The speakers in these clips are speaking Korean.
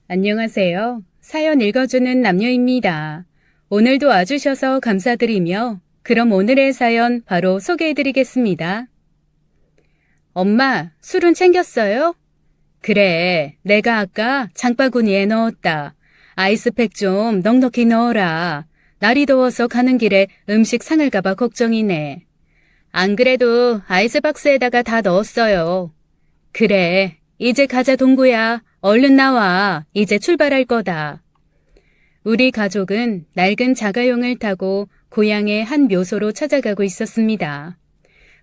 안녕하세요. 사연 읽어주는 남녀입니다. 오늘도 와주셔서 감사드리며 그럼 오늘의 사연 바로 소개해드리겠습니다. 엄마, 술은 챙겼어요? 그래, 내가 아까 장바구니에 넣었다. 아이스팩 좀 넉넉히 넣어라. 날이 더워서 가는 길에 음식 상할까봐 걱정이네. 안 그래도 아이스박스에다가 다 넣었어요. 그래, 이제 가자 동구야. 얼른 나와. 이제 출발할 거다. 우리 가족은 낡은 자가용을 타고 고향의 한 묘소로 찾아가고 있었습니다.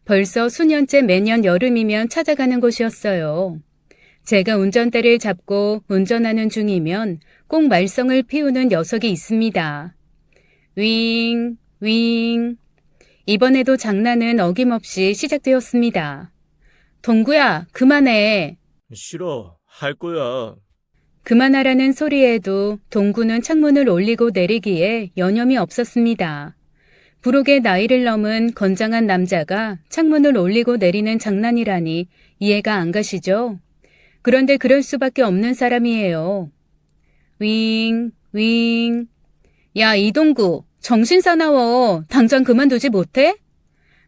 벌써 수년째 매년 여름이면 찾아가는 곳이었어요. 제가 운전대를 잡고 운전하는 중이면 꼭 말썽을 피우는 녀석이 있습니다. 윙, 윙. 이번에도 장난은 어김없이 시작되었습니다. 동구야, 그만해. 싫어. 할 거야. 그만하라는 소리에도 동구는 창문을 올리고 내리기에 여념이 없었습니다. 부록의 나이를 넘은 건장한 남자가 창문을 올리고 내리는 장난이라니 이해가 안 가시죠? 그런데 그럴 수밖에 없는 사람이에요. 윙, 윙. 야, 이동구, 정신 사나워. 당장 그만두지 못해?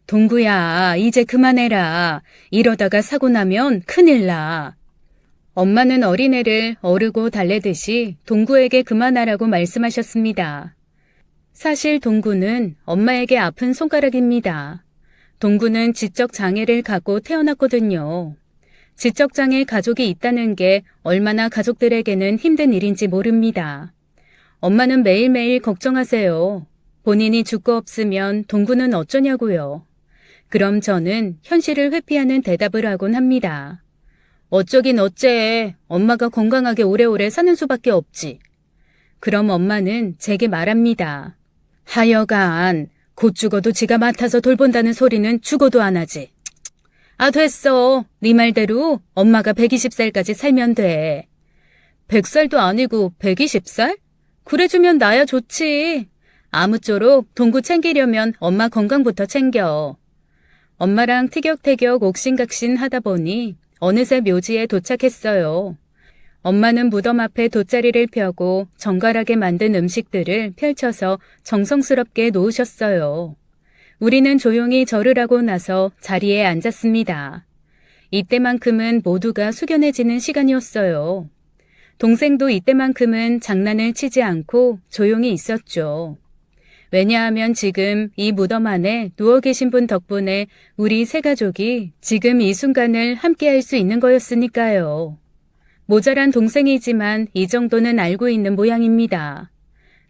동구야, 이제 그만해라. 이러다가 사고 나면 큰일 나. 엄마는 어린애를 어르고 달래듯이 동구에게 그만하라고 말씀하셨습니다. 사실 동구는 엄마에게 아픈 손가락입니다. 동구는 지적 장애를 갖고 태어났거든요. 지적 장애 가족이 있다는 게 얼마나 가족들에게는 힘든 일인지 모릅니다. 엄마는 매일매일 걱정하세요. 본인이 죽고 없으면 동구는 어쩌냐고요. 그럼 저는 현실을 회피하는 대답을 하곤 합니다. 어쩌긴 어째. 엄마가 건강하게 오래오래 사는 수밖에 없지. 그럼 엄마는 제게 말합니다. 하여간 곧 죽어도 지가 맡아서 돌본다는 소리는 죽어도 안 하지. 아, 됐어. 네 말대로 엄마가 120살까지 살면 돼. 100살도 아니고 120살? 그래주면 나야 좋지. 아무쪼록 동구 챙기려면 엄마 건강부터 챙겨. 엄마랑 티격태격 옥신각신 하다 보니 어느새 묘지에 도착했어요. 엄마는 무덤 앞에 돗자리를 펴고 정갈하게 만든 음식들을 펼쳐서 정성스럽게 놓으셨어요. 우리는 조용히 절을 하고 나서 자리에 앉았습니다. 이때만큼은 모두가 숙연해지는 시간이었어요. 동생도 이때만큼은 장난을 치지 않고 조용히 있었죠. 왜냐하면 지금 이 무덤 안에 누워 계신 분 덕분에 우리 세 가족이 지금 이 순간을 함께할 수 있는 거였으니까요. 모자란 동생이지만 이 정도는 알고 있는 모양입니다.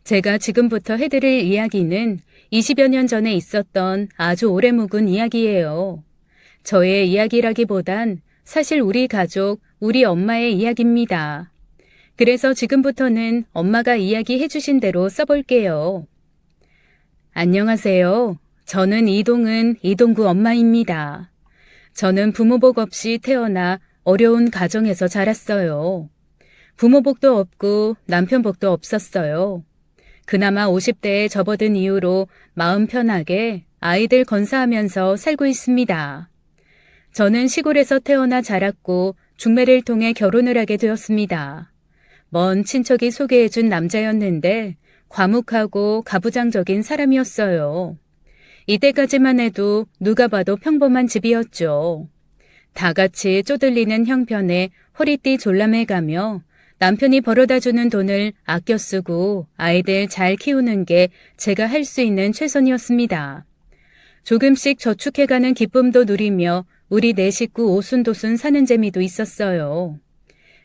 제가 지금부터 해드릴 이야기는 20여 년 전에 있었던 아주 오래 묵은 이야기예요. 저의 이야기라기보단 사실 우리 가족, 우리 엄마의 이야기입니다. 그래서 지금부터는 엄마가 이야기해 주신 대로 써볼게요. 안녕하세요. 저는 이동구 엄마입니다. 저는 부모복 없이 태어나 어려운 가정에서 자랐어요. 부모복도 없고 남편복도 없었어요. 그나마 50대에 접어든 이후로 마음 편하게 아이들 건사하면서 살고 있습니다. 저는 시골에서 태어나 자랐고 중매를 통해 결혼을 하게 되었습니다. 먼 친척이 소개해준 남자였는데 과묵하고 가부장적인 사람이었어요. 이때까지만 해도 누가 봐도 평범한 집이었죠. 다 같이 쪼들리는 형편에 허리띠 졸라매가며 남편이 벌어다주는 돈을 아껴 쓰고 아이들 잘 키우는 게 제가 할 수 있는 최선이었습니다. 조금씩 저축해가는 기쁨도 누리며 우리 네 식구 오순도순 사는 재미도 있었어요.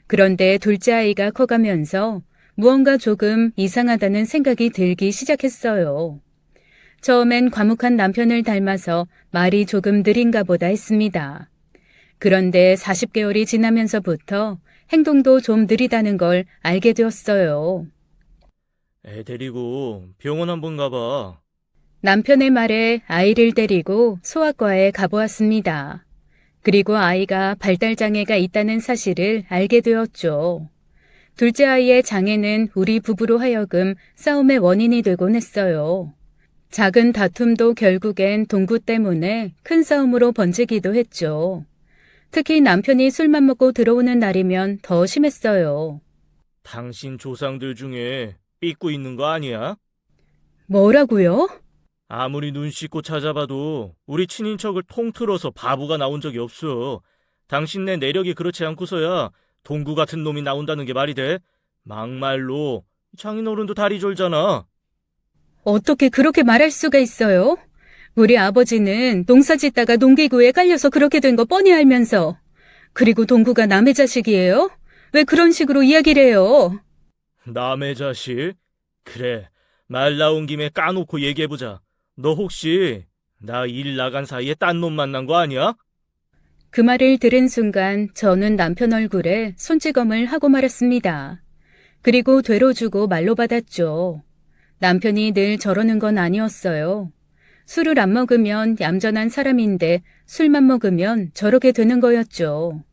그런데 둘째 아이가 커가면서 무언가 조금 이상하다는 생각이 들기 시작했어요. 처음엔 과묵한 남편을 닮아서 말이 조금 느린가 보다 했습니다. 그런데 40개월이 지나면서부터 행동도 좀 느리다는 걸 알게 되었어요. 애 데리고 병원 한번 가봐. 남편의 말에 아이를 데리고 소아과에 가보았습니다. 그리고 아이가 발달장애가 있다는 사실을 알게 되었죠. 둘째 아이의 장애는 우리 부부로 하여금 싸움의 원인이 되곤 했어요. 작은 다툼도 결국엔 동구 때문에 큰 싸움으로 번지기도 했죠. 특히 남편이 술만 먹고 들어오는 날이면 더 심했어요. 당신 조상들 중에 삐꾸 있는 거 아니야? 뭐라고요? 아무리 눈 씻고 찾아봐도 우리 친인척을 통틀어서 바보가 나온 적이 없어. 당신네 내력이 그렇지 않고서야 동구 같은 놈이 나온다는 게 말이 돼? 막말로 장인어른도 다리 졸잖아. 어떻게 그렇게 말할 수가 있어요? 우리 아버지는 농사 짓다가 농기구에 깔려서 그렇게 된 거 뻔히 알면서. 그리고 동구가 남의 자식이에요? 왜 그런 식으로 이야기를 해요? 남의 자식? 그래, 말 나온 김에 까놓고 얘기해보자. 너 혹시 나 일 나간 사이에 딴 놈 만난 거 아니야? 그 말을 들은 순간 저는 남편 얼굴에 손찌검을 하고 말았습니다. 그리고 되로 주고 말로 받았죠. 남편이 늘 저러는 건 아니었어요. 술을 안 먹으면 얌전한 사람인데 술만 먹으면 저렇게 되는 거였죠.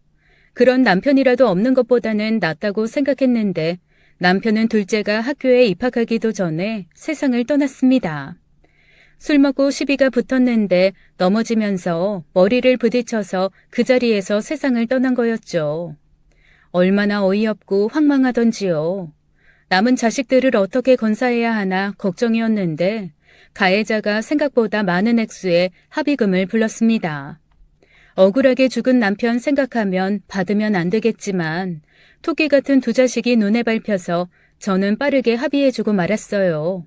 그런 남편이라도 없는 것보다는 낫다고 생각했는데 남편은 둘째가 학교에 입학하기도 전에 세상을 떠났습니다. 술 먹고 시비가 붙었는데 넘어지면서 머리를 부딪혀서 그 자리에서 세상을 떠난 거였죠. 얼마나 어이없고 황망하던지요. 남은 자식들을 어떻게 건사해야 하나 걱정이었는데 가해자가 생각보다 많은 액수의 합의금을 불렀습니다. 억울하게 죽은 남편 생각하면 받으면 안 되겠지만 토끼 같은 두 자식이 눈에 밟혀서 저는 빠르게 합의해주고 말았어요.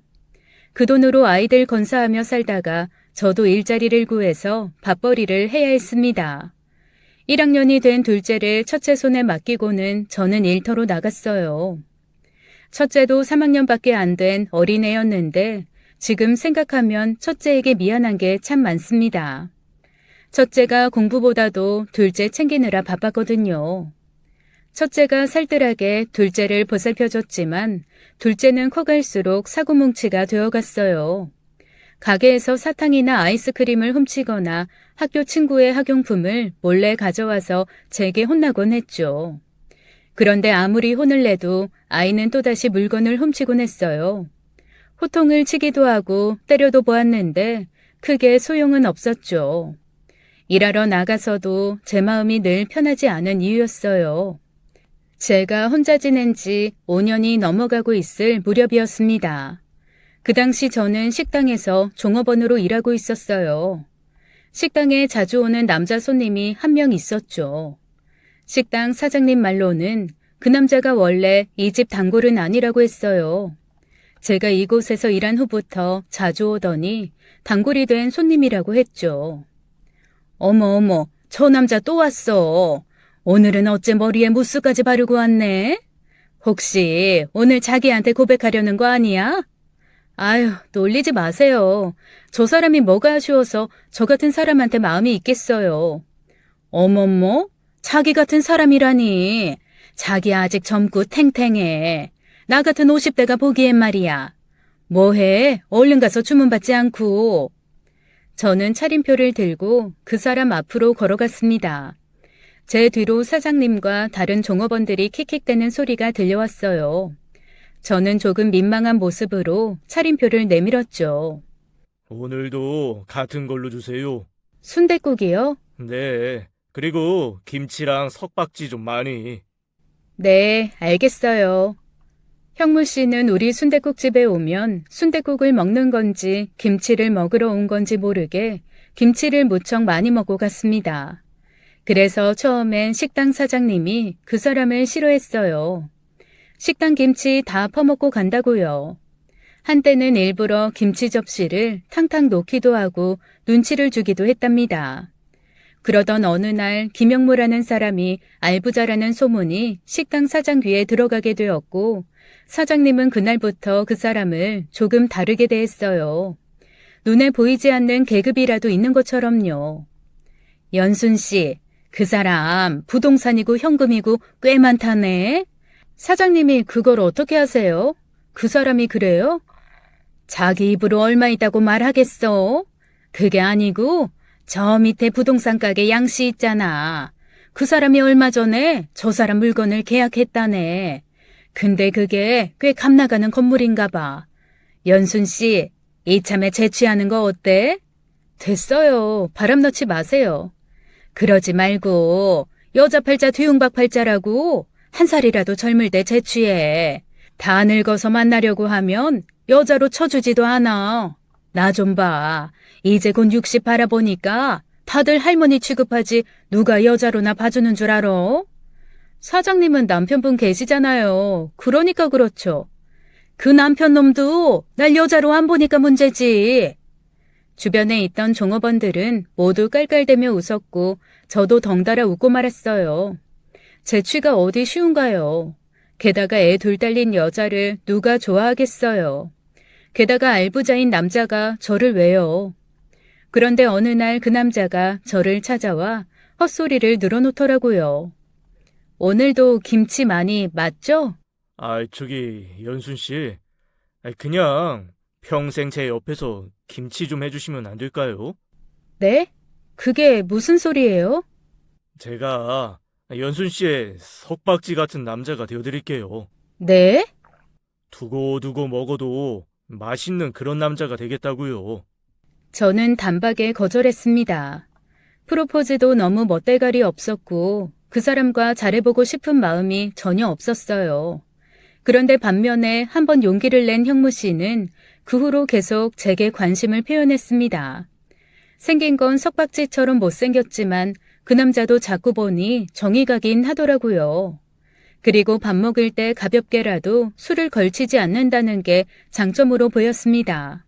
그 돈으로 아이들 건사하며 살다가 저도 일자리를 구해서 밥벌이를 해야 했습니다. 1학년이 된 둘째를 첫째 손에 맡기고는 저는 일터로 나갔어요. 첫째도 3학년밖에 안 된 어린애였는데 지금 생각하면 첫째에게 미안한 게 참 많습니다. 첫째가 공부보다도 둘째 챙기느라 바빴거든요. 첫째가 살뜰하게 둘째를 보살펴줬지만 둘째는 커갈수록 사고뭉치가 되어갔어요. 가게에서 사탕이나 아이스크림을 훔치거나 학교 친구의 학용품을 몰래 가져와서 제게 혼나곤 했죠. 그런데 아무리 혼을 내도 아이는 또다시 물건을 훔치곤 했어요. 호통을 치기도 하고 때려도 보았는데 크게 소용은 없었죠. 일하러 나가서도 제 마음이 늘 편하지 않은 이유였어요. 제가 혼자 지낸 지 5년이 넘어가고 있을 무렵이었습니다. 그 당시 저는 식당에서 종업원으로 일하고 있었어요. 식당에 자주 오는 남자 손님이 한 명 있었죠. 식당 사장님 말로는 그 남자가 원래 이 집 단골은 아니라고 했어요. 제가 이곳에서 일한 후부터 자주 오더니 단골이 된 손님이라고 했죠. 어머, 저 남자 또 왔어. 오늘은 어째 머리에 무스까지 바르고 왔네? 혹시 오늘 자기한테 고백하려는 거 아니야? 아유, 놀리지 마세요. 저 사람이 뭐가 아쉬워서 저 같은 사람한테 마음이 있겠어요. 어머머, 자기 같은 사람이라니. 자기 아직 젊고 탱탱해. 나 같은 50대가 보기엔 말이야. 뭐해? 얼른 가서 주문받지 않고. 저는 차림표를 들고 그 사람 앞으로 걸어갔습니다. 제 뒤로 사장님과 다른 종업원들이 킥킥대는 소리가 들려왔어요. 저는 조금 민망한 모습으로 차림표를 내밀었죠. 오늘도 같은 걸로 주세요. 순댓국이요? 네, 그리고 김치랑 석박지 좀 많이. 네, 알겠어요. 형무 씨는 우리 순댓국집에 오면 순댓국을 먹는 건지 김치를 먹으러 온 건지 모르게 김치를 무척 많이 먹고 갔습니다. 그래서 처음엔 식당 사장님이 그 사람을 싫어했어요. 식당 김치 다 퍼먹고 간다고요. 한때는 일부러 김치 접시를 탕탕 놓기도 하고 눈치를 주기도 했답니다. 그러던 어느 날 김영모라는 사람이 알부자라는 소문이 식당 사장 귀에 들어가게 되었고 사장님은 그날부터 그 사람을 조금 다르게 대했어요. 눈에 보이지 않는 계급이라도 있는 것처럼요. 연순 씨, 그 사람 부동산이고 현금이고 꽤 많다네. 사장님이 그걸 어떻게 하세요? 그 사람이 그래요? 자기 입으로 얼마 있다고 말하겠어? 그게 아니고 저 밑에 부동산 가게 양씨 있잖아. 그 사람이 얼마 전에 저 사람 물건을 계약했다네. 근데 그게 꽤 값나가는 건물인가 봐. 연순 씨, 이참에 재취하는 거 어때? 됐어요. 바람 넣지 마세요. 그러지 말고 여자 팔자 뒤웅박 팔자라고 한 살이라도 젊을 때 재취해. 다 늙어서 만나려고 하면 여자로 쳐주지도 않아. 나 좀 봐. 이제 곧 60 바라보니까 다들 할머니 취급하지 누가 여자로나 봐주는 줄 알아? 사장님은 남편분 계시잖아요. 그러니까 그렇죠. 그 남편 놈도 날 여자로 안 보니까 문제지. 주변에 있던 종업원들은 모두 깔깔대며 웃었고 저도 덩달아 웃고 말았어요. 재취가 어디 쉬운가요? 게다가 애 둘 딸린 여자를 누가 좋아하겠어요. 게다가 알부자인 남자가 저를 왜요? 그런데 어느 날 그 남자가 저를 찾아와 헛소리를 늘어놓더라고요. 오늘도 김치 많이 맞죠? 저기, 연순 씨. 그냥 평생 제 옆에서 김치 좀 해주시면 안 될까요? 네? 그게 무슨 소리예요? 제가 연순 씨의 석박지 같은 남자가 되어드릴게요. 네? 두고두고 먹어도 맛있는 그런 남자가 되겠다고요. 저는 단박에 거절했습니다. 프로포즈도 너무 멋대가리 없었고 그 사람과 잘해보고 싶은 마음이 전혀 없었어요. 그런데 반면에 한번 용기를 낸 형무 씨는 그 후로 계속 제게 관심을 표현했습니다. 생긴 건 석박지처럼 못생겼지만 그 남자도 자꾸 보니 정이 가긴 하더라고요. 그리고 밥 먹을 때 가볍게라도 술을 걸치지 않는다는 게 장점으로 보였습니다.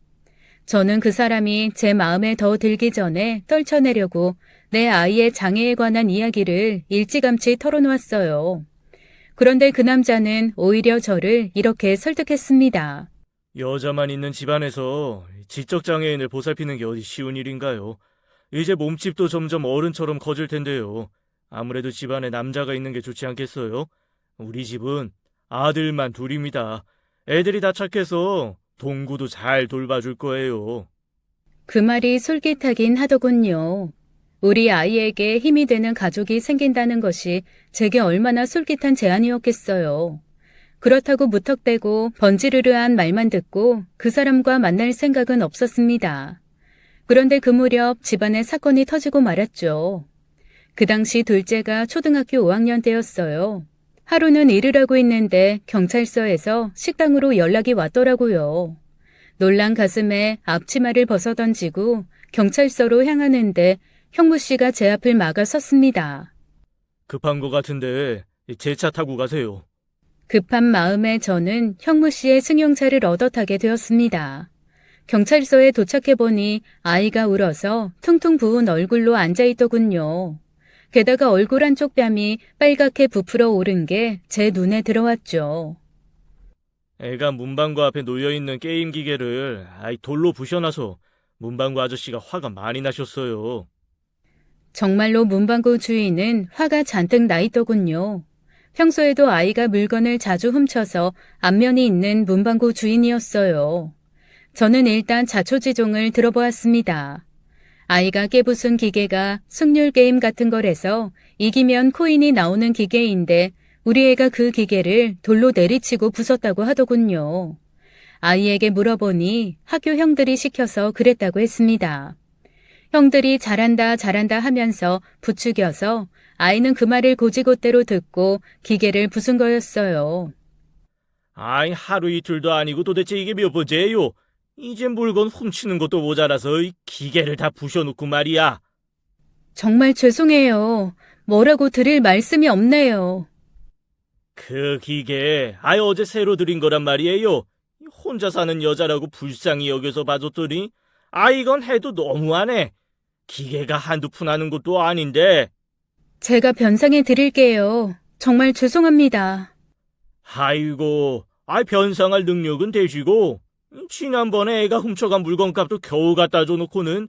저는 그 사람이 제 마음에 더 들기 전에 떨쳐내려고 내 아이의 장애에 관한 이야기를 일찌감치 털어놓았어요. 그런데 그 남자는 오히려 저를 이렇게 설득했습니다. 여자만 있는 집안에서 지적장애인을 보살피는 게 어디 쉬운 일인가요? 이제 몸집도 점점 어른처럼 커질 텐데요. 아무래도 집안에 남자가 있는 게 좋지 않겠어요? 우리 집은 아들만 둘입니다. 애들이 다 착해서 동구도 잘 돌봐줄 거예요. 그 말이 솔깃하긴 하더군요. 우리 아이에게 힘이 되는 가족이 생긴다는 것이 제게 얼마나 솔깃한 제안이었겠어요. 그렇다고 무턱대고 번지르르한 말만 듣고 그 사람과 만날 생각은 없었습니다. 그런데 그 무렵 집안에 사건이 터지고 말았죠. 그 당시 둘째가 초등학교 5학년 때였어요. 하루는 일을 하고 있는데 경찰서에서 식당으로 연락이 왔더라고요. 놀란 가슴에 앞치마를 벗어던지고 경찰서로 향하는데 형무 씨가 제 앞을 막아 섰습니다. 급한 거 같은데 제 차 타고 가세요. 급한 마음에 저는 형무 씨의 승용차를 얻어 타게 되었습니다. 경찰서에 도착해보니 아이가 울어서 퉁퉁 부은 얼굴로 앉아있더군요. 게다가 얼굴 한쪽 뺨이 빨갛게 부풀어 오른 게 제 눈에 들어왔죠. 애가 문방구 앞에 놓여있는 게임 기계를 돌로 부셔놔서 문방구 아저씨가 화가 많이 나셨어요. 정말로 문방구 주인은 화가 잔뜩 나 있더군요. 평소에도 아이가 물건을 자주 훔쳐서 안면이 있는 문방구 주인이었어요. 저는 일단 자초지종을 들어보았습니다. 아이가 깨부순 기계가 승률 게임 같은 거라서 이기면 코인이 나오는 기계인데 우리 애가 그 기계를 돌로 내리치고 부쉈다고 하더군요. 아이에게 물어보니 학교 형들이 시켜서 그랬다고 했습니다. 형들이 잘한다 잘한다 하면서 부추겨서 아이는 그 말을 고지곳대로 듣고 기계를 부순 거였어요. 하루 이틀도 아니고 도대체 이게 몇 번째예요? 이제 물건 훔치는 것도 모자라서 이 기계를 다 부셔놓고 말이야. 정말 죄송해요. 뭐라고 드릴 말씀이 없네요. 그 기계 어제 새로 들인 거란 말이에요. 혼자 사는 여자라고 불쌍히 여겨서 봐줬더니 이건 해도 너무하네. 기계가 한두 푼 하는 것도 아닌데. 제가 변상해 드릴게요. 정말 죄송합니다. 아이고, 변상할 능력은 되시고 지난번에 애가 훔쳐간 물건값도 겨우 갖다 줘놓고는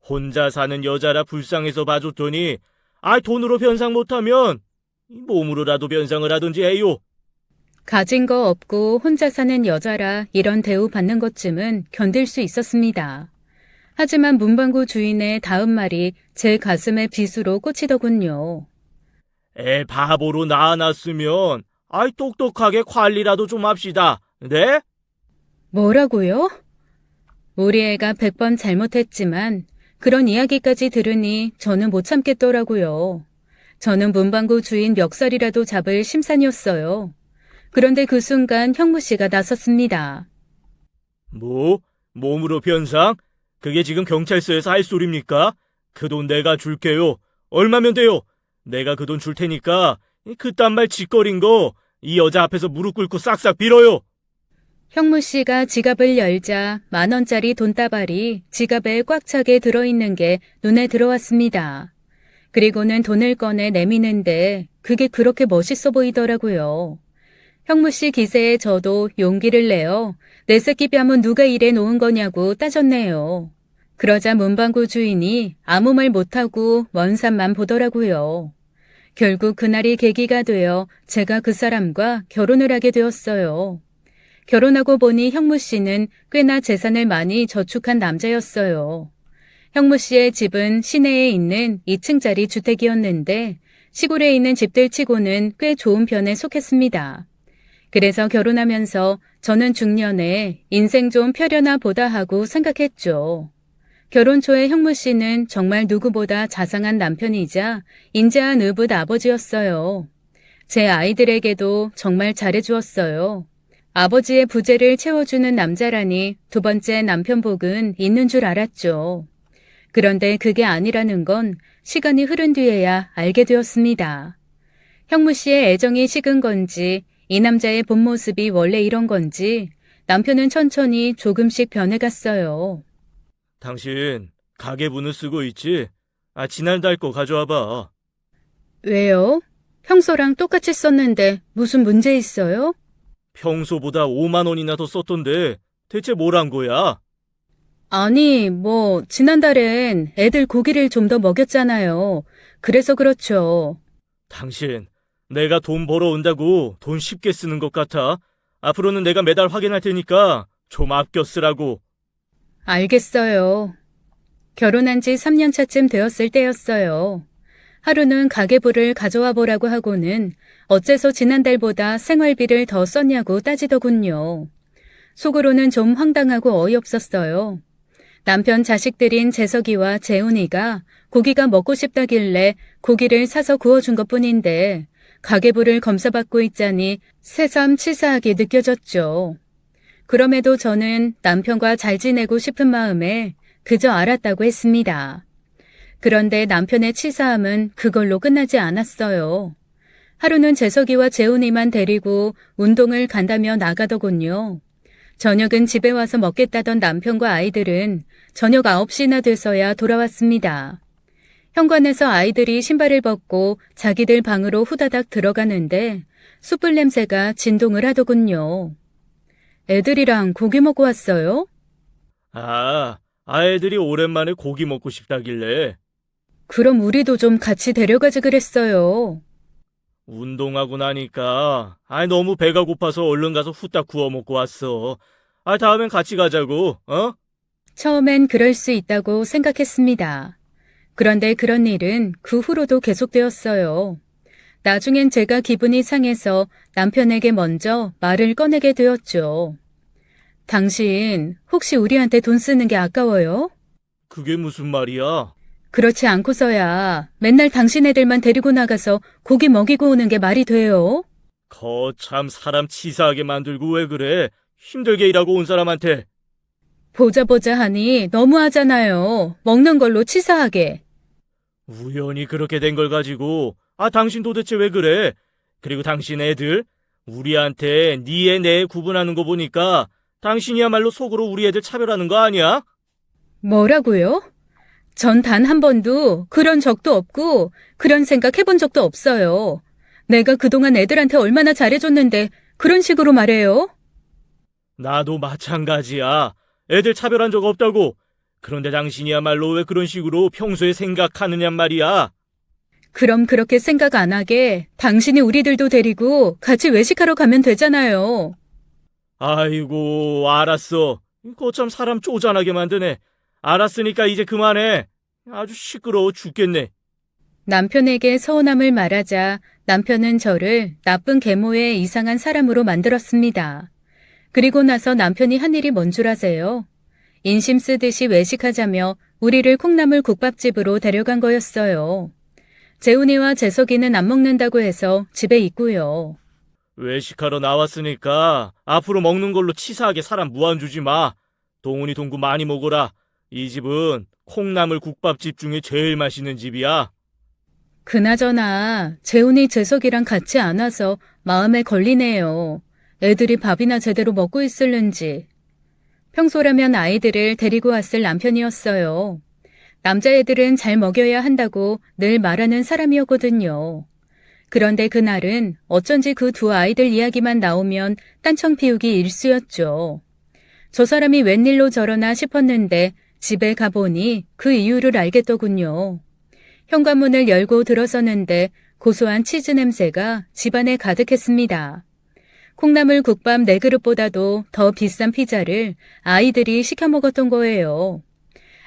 혼자 사는 여자라 불쌍해서 봐줬더니 돈으로 변상 못하면 몸으로라도 변상을 하든지 해요. 가진 거 없고 혼자 사는 여자라 이런 대우 받는 것쯤은 견딜 수 있었습니다. 하지만 문방구 주인의 다음 말이 제 가슴에 비수로 꽂히더군요. 애 바보로 낳아놨으면 똑똑하게 관리라도 좀 합시다. 네? 뭐라고요? 우리 애가 100번 잘못했지만 그런 이야기까지 들으니 저는 못 참겠더라고요. 저는 문방구 주인 멱살이라도 잡을 심산이었어요. 그런데 그 순간 형무 씨가 나섰습니다. 뭐? 몸으로 변상? 그게 지금 경찰서에서 할 소리입니까? 그 돈 내가 줄게요. 얼마면 돼요? 내가 그 돈 줄 테니까 그딴 말 짓거린 거 이 여자 앞에서 무릎 꿇고 싹싹 빌어요. 형무 씨가 지갑을 열자 10,000원짜리 돈다발이 지갑에 꽉 차게 들어있는 게 눈에 들어왔습니다. 그리고는 돈을 꺼내 내미는데 그게 그렇게 멋있어 보이더라고요. 형무 씨 기세에 저도 용기를 내어 내 새끼 뺨은 누가 이래 놓은 거냐고 따졌네요. 그러자 문방구 주인이 아무 말 못하고 원산만 보더라고요. 결국 그날이 계기가 되어 제가 그 사람과 결혼을 하게 되었어요. 결혼하고 보니 형무 씨는 꽤나 재산을 많이 저축한 남자였어요. 형무 씨의 집은 시내에 있는 2층짜리 주택이었는데 시골에 있는 집들 치고는 꽤 좋은 편에 속했습니다. 그래서 결혼하면서 저는 중년에 인생 좀 펴려나 보다 하고 생각했죠. 결혼 초에 형무 씨는 정말 누구보다 자상한 남편이자 인자한 의붓 아버지였어요. 제 아이들에게도 정말 잘해주었어요. 아버지의 부재를 채워주는 남자라니 두 번째 남편 복은 있는 줄 알았죠. 그런데 그게 아니라는 건 시간이 흐른 뒤에야 알게 되었습니다. 형무 씨의 애정이 식은 건지 이 남자의 본 모습이 원래 이런 건지 남편은 천천히 조금씩 변해갔어요. 당신 가계부는 쓰고 있지? 지난달 거 가져와봐. 왜요? 평소랑 똑같이 썼는데 무슨 문제 있어요? 평소보다 5만 원이나 더 썼던데 대체 뭘 한 거야? 아니, 지난달엔 애들 고기를 좀 더 먹였잖아요. 그래서 그렇죠. 당신, 내가 돈 벌어온다고 돈 쉽게 쓰는 것 같아. 앞으로는 내가 매달 확인할 테니까 좀 아껴 쓰라고. 알겠어요. 결혼한 지 3년 차쯤 되었을 때였어요. 하루는 가계부를 가져와 보라고 하고는 어째서 지난달보다 생활비를 더 썼냐고 따지더군요. 속으로는 좀 황당하고 어이없었어요. 남편 자식들인 재석이와 재훈이가 고기가 먹고 싶다길래 고기를 사서 구워준 것뿐인데 가계부를 검사받고 있자니 새삼 치사하게 느껴졌죠. 그럼에도 저는 남편과 잘 지내고 싶은 마음에 그저 알았다고 했습니다. 그런데 남편의 치사함은 그걸로 끝나지 않았어요. 하루는 재석이와 재훈이만 데리고 운동을 간다며 나가더군요. 저녁은 집에 와서 먹겠다던 남편과 아이들은 저녁 9시나 돼서야 돌아왔습니다. 현관에서 아이들이 신발을 벗고 자기들 방으로 후다닥 들어가는데 숯불 냄새가 진동을 하더군요. 애들이랑 고기 먹고 왔어요? 아이들이 오랜만에 고기 먹고 싶다길래. 그럼 우리도 좀 같이 데려가지 그랬어요. 운동하고 나니까 너무 배가 고파서 얼른 가서 후딱 구워 먹고 왔어. 다음엔 같이 가자고, 어? 처음엔 그럴 수 있다고 생각했습니다. 그런데 그런 일은 그 후로도 계속되었어요. 나중엔 제가 기분이 상해서 남편에게 먼저 말을 꺼내게 되었죠. 당신 혹시 우리한테 돈 쓰는 게 아까워요? 그게 무슨 말이야? 그렇지 않고서야 맨날 당신 애들만 데리고 나가서 고기 먹이고 오는 게 말이 돼요? 거참 사람 치사하게 만들고 왜 그래? 힘들게 일하고 온 사람한테. 보자 하니 너무하잖아요. 먹는 걸로 치사하게. 우연히 그렇게 된 걸 가지고 당신 도대체 왜 그래? 그리고 당신 애들 우리한테 네 애 내 애 구분하는 거 보니까 당신이야말로 속으로 우리 애들 차별하는 거 아니야? 뭐라고요? 전 단 한 번도 그런 적도 없고 그런 생각 해본 적도 없어요. 내가 그동안 애들한테 얼마나 잘해줬는데 그런 식으로 말해요? 나도 마찬가지야. 애들 차별한 적 없다고. 그런데 당신이야말로 왜 그런 식으로 평소에 생각하느냔 말이야. 그럼 그렇게 생각 안 하게 당신이 우리들도 데리고 같이 외식하러 가면 되잖아요. 아이고, 알았어. 거참 사람 쪼잔하게 만드네. 알았으니까 이제 그만해. 아주 시끄러워 죽겠네. 남편에게 서운함을 말하자 남편은 저를 나쁜 계모의 이상한 사람으로 만들었습니다. 그리고 나서 남편이 한 일이 뭔 줄 아세요? 인심 쓰듯이 외식하자며 우리를 콩나물 국밥집으로 데려간 거였어요. 재훈이와 재석이는 안 먹는다고 해서 집에 있고요. 외식하러 나왔으니까 앞으로 먹는 걸로 치사하게 사람 무한 주지 마. 동훈이 동구 많이 먹어라. 이 집은 콩나물 국밥집 중에 제일 맛있는 집이야. 그나저나 재훈이 재석이랑 같이 안 와서 마음에 걸리네요. 애들이 밥이나 제대로 먹고 있을는지. 평소라면 아이들을 데리고 왔을 남편이었어요. 남자애들은 잘 먹여야 한다고 늘 말하는 사람이었거든요. 그런데 그날은 어쩐지 그 두 아이들 이야기만 나오면 딴청 피우기 일쑤였죠. 저 사람이 웬일로 저러나 싶었는데 집에 가보니 그 이유를 알겠더군요. 현관문을 열고 들어서는데 고소한 치즈 냄새가 집안에 가득했습니다. 콩나물 국밥 4그릇보다도 더 비싼 피자를 아이들이 시켜 먹었던 거예요.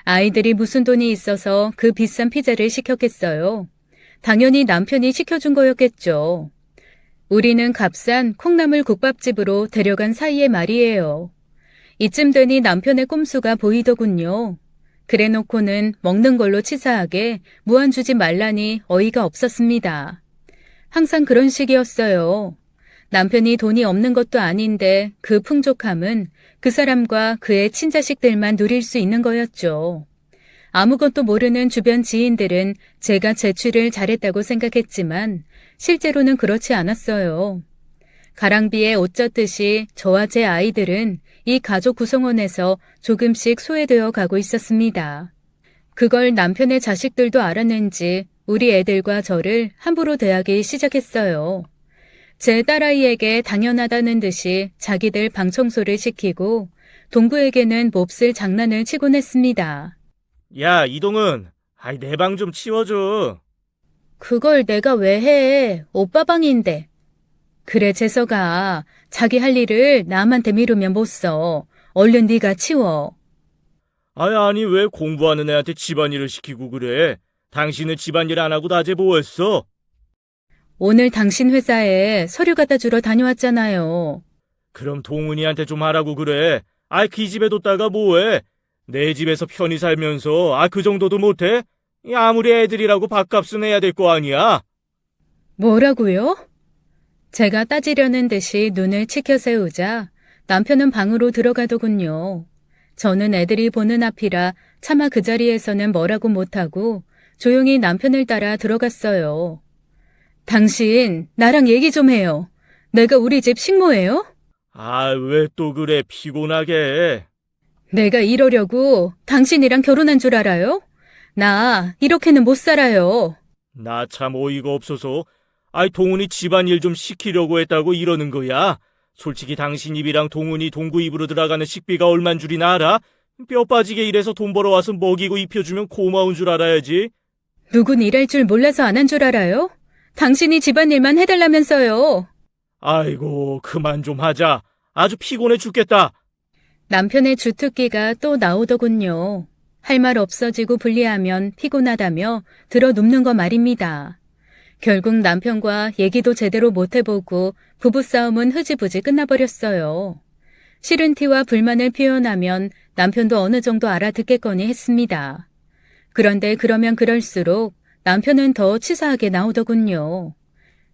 아이들이 무슨 돈이 있어서 그 비싼 피자를 시켰겠어요? 당연히 남편이 시켜준 거였겠죠. 우리는 값싼 콩나물 국밥집으로 데려간 사이의 말이에요. 이쯤 되니 남편의 꼼수가 보이더군요. 그래놓고는 먹는 걸로 치사하게 무한 주지 말라니 어이가 없었습니다. 항상 그런 식이었어요. 남편이 돈이 없는 것도 아닌데 그 풍족함은 그 사람과 그의 친자식들만 누릴 수 있는 거였죠. 아무것도 모르는 주변 지인들은 제가 제출을 잘했다고 생각했지만 실제로는 그렇지 않았어요. 가랑비에 옷 젖듯이 저와 제 아이들은 이 가족 구성원에서 조금씩 소외되어 가고 있었습니다. 그걸 남편의 자식들도 알았는지 우리 애들과 저를 함부로 대하기 시작했어요. 제 딸아이에게 당연하다는 듯이 자기들 방 청소를 시키고 동구에게는 몹쓸 장난을 치곤 했습니다. 야, 이동은, 내 방 좀 치워줘. 그걸 내가 왜 해? 오빠 방인데. 그래, 재석아. 자기 할 일을 남한테 미루면 못 써. 얼른 네가 치워. 아니 왜 공부하는 애한테 집안일을 시키고 그래? 당신은 집안일 안 하고 낮에 뭐 했어? 오늘 당신 회사에 서류 갖다 주러 다녀왔잖아요. 그럼 동훈이한테 좀 하라고 그래. 그 집에 뒀다가 뭐해? 내 집에서 편히 살면서 그 정도도 못해? 아무리 애들이라고 밥값은 해야 될 거 아니야? 뭐라고요? 제가 따지려는 듯이 눈을 치켜 세우자 남편은 방으로 들어가더군요. 저는 애들이 보는 앞이라 차마 그 자리에서는 뭐라고 못하고 조용히 남편을 따라 들어갔어요. 당신 나랑 얘기 좀 해요. 내가 우리 집 식모예요? 왜 또 그래 피곤하게. 내가 이러려고 당신이랑 결혼한 줄 알아요? 나 이렇게는 못 살아요. 나 참 어이가 없어서 동훈이 집안일 좀 시키려고 했다고 이러는 거야. 솔직히 당신 입이랑 동훈이 동구 입으로 들어가는 식비가 얼만 줄이나 알아? 뼈 빠지게 일해서 돈 벌어와서 먹이고 입혀주면 고마운 줄 알아야지. 누군 일할 줄 몰라서 안 한 줄 알아요? 당신이 집안일만 해달라면서요. 아이고 그만 좀 하자. 아주 피곤해 죽겠다. 남편의 주특기가 또 나오더군요. 할 말 없어지고 불리하면 피곤하다며 들어 눕는 거 말입니다. 결국 남편과 얘기도 제대로 못 해보고 부부싸움은 흐지부지 끝나버렸어요. 싫은 티와 불만을 표현하면 남편도 어느 정도 알아듣겠거니 했습니다. 그런데 그러면 그럴수록 남편은 더 치사하게 나오더군요.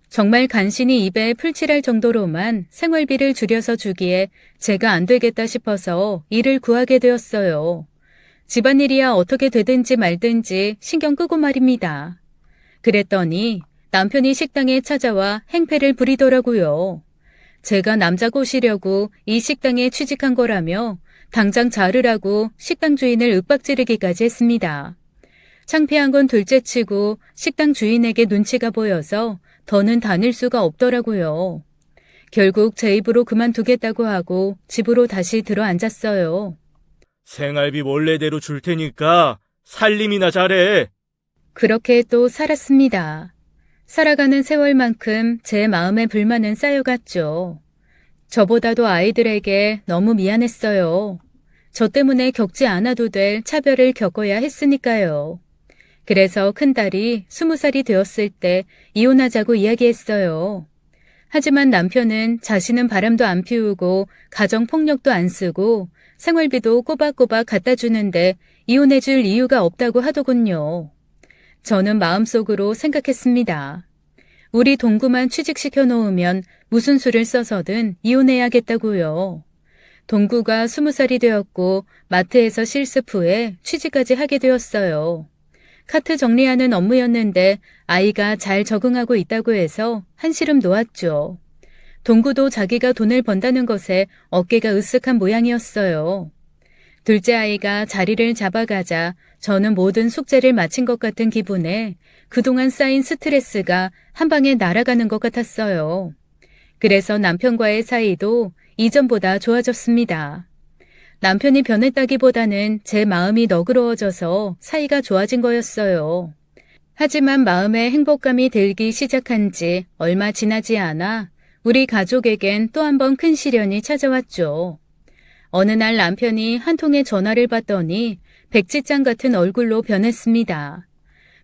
정말 간신히 입에 풀칠할 정도로만 생활비를 줄여서 주기에 제가 안 되겠다 싶어서 일을 구하게 되었어요. 집안일이야 어떻게 되든지 말든지 신경 끄고 말입니다. 그랬더니 남편이 식당에 찾아와 행패를 부리더라고요. 제가 남자 꼬시려고 이 식당에 취직한 거라며 당장 자르라고 식당 주인을 윽박지르기까지 했습니다. 창피한 건 둘째치고 식당 주인에게 눈치가 보여서 더는 다닐 수가 없더라고요. 결국 제 입으로 그만두겠다고 하고 집으로 다시 들어앉았어요. 생활비 원래대로 줄 테니까 살림이나 잘해. 그렇게 또 살았습니다. 살아가는 세월만큼 제 마음의 불만은 쌓여갔죠. 저보다도 아이들에게 너무 미안했어요. 저 때문에 겪지 않아도 될 차별을 겪어야 했으니까요. 그래서 큰딸이 20살이 되었을 때 이혼하자고 이야기했어요. 하지만 남편은 자신은 바람도 안 피우고 가정폭력도 안 쓰고 생활비도 꼬박꼬박 갖다 주는데 이혼해줄 이유가 없다고 하더군요. 저는 마음속으로 생각했습니다. 우리 동구만 취직시켜 놓으면 무슨 수를 써서든 이혼해야겠다고요. 동구가 20살이 되었고 마트에서 실습 후에 취직까지 하게 되었어요. 카트 정리하는 업무였는데 아이가 잘 적응하고 있다고 해서 한시름 놓았죠. 동구도 자기가 돈을 번다는 것에 어깨가 으쓱한 모양이었어요. 둘째 아이가 자리를 잡아가자 저는 모든 숙제를 마친 것 같은 기분에 그동안 쌓인 스트레스가 한 방에 날아가는 것 같았어요. 그래서 남편과의 사이도 이전보다 좋아졌습니다. 남편이 변했다기보다는 제 마음이 너그러워져서 사이가 좋아진 거였어요. 하지만 마음에 행복감이 들기 시작한 지 얼마 지나지 않아 우리 가족에겐 또 한 번 큰 시련이 찾아왔죠. 어느 날 남편이 한 통의 전화를 받더니 백지장 같은 얼굴로 변했습니다.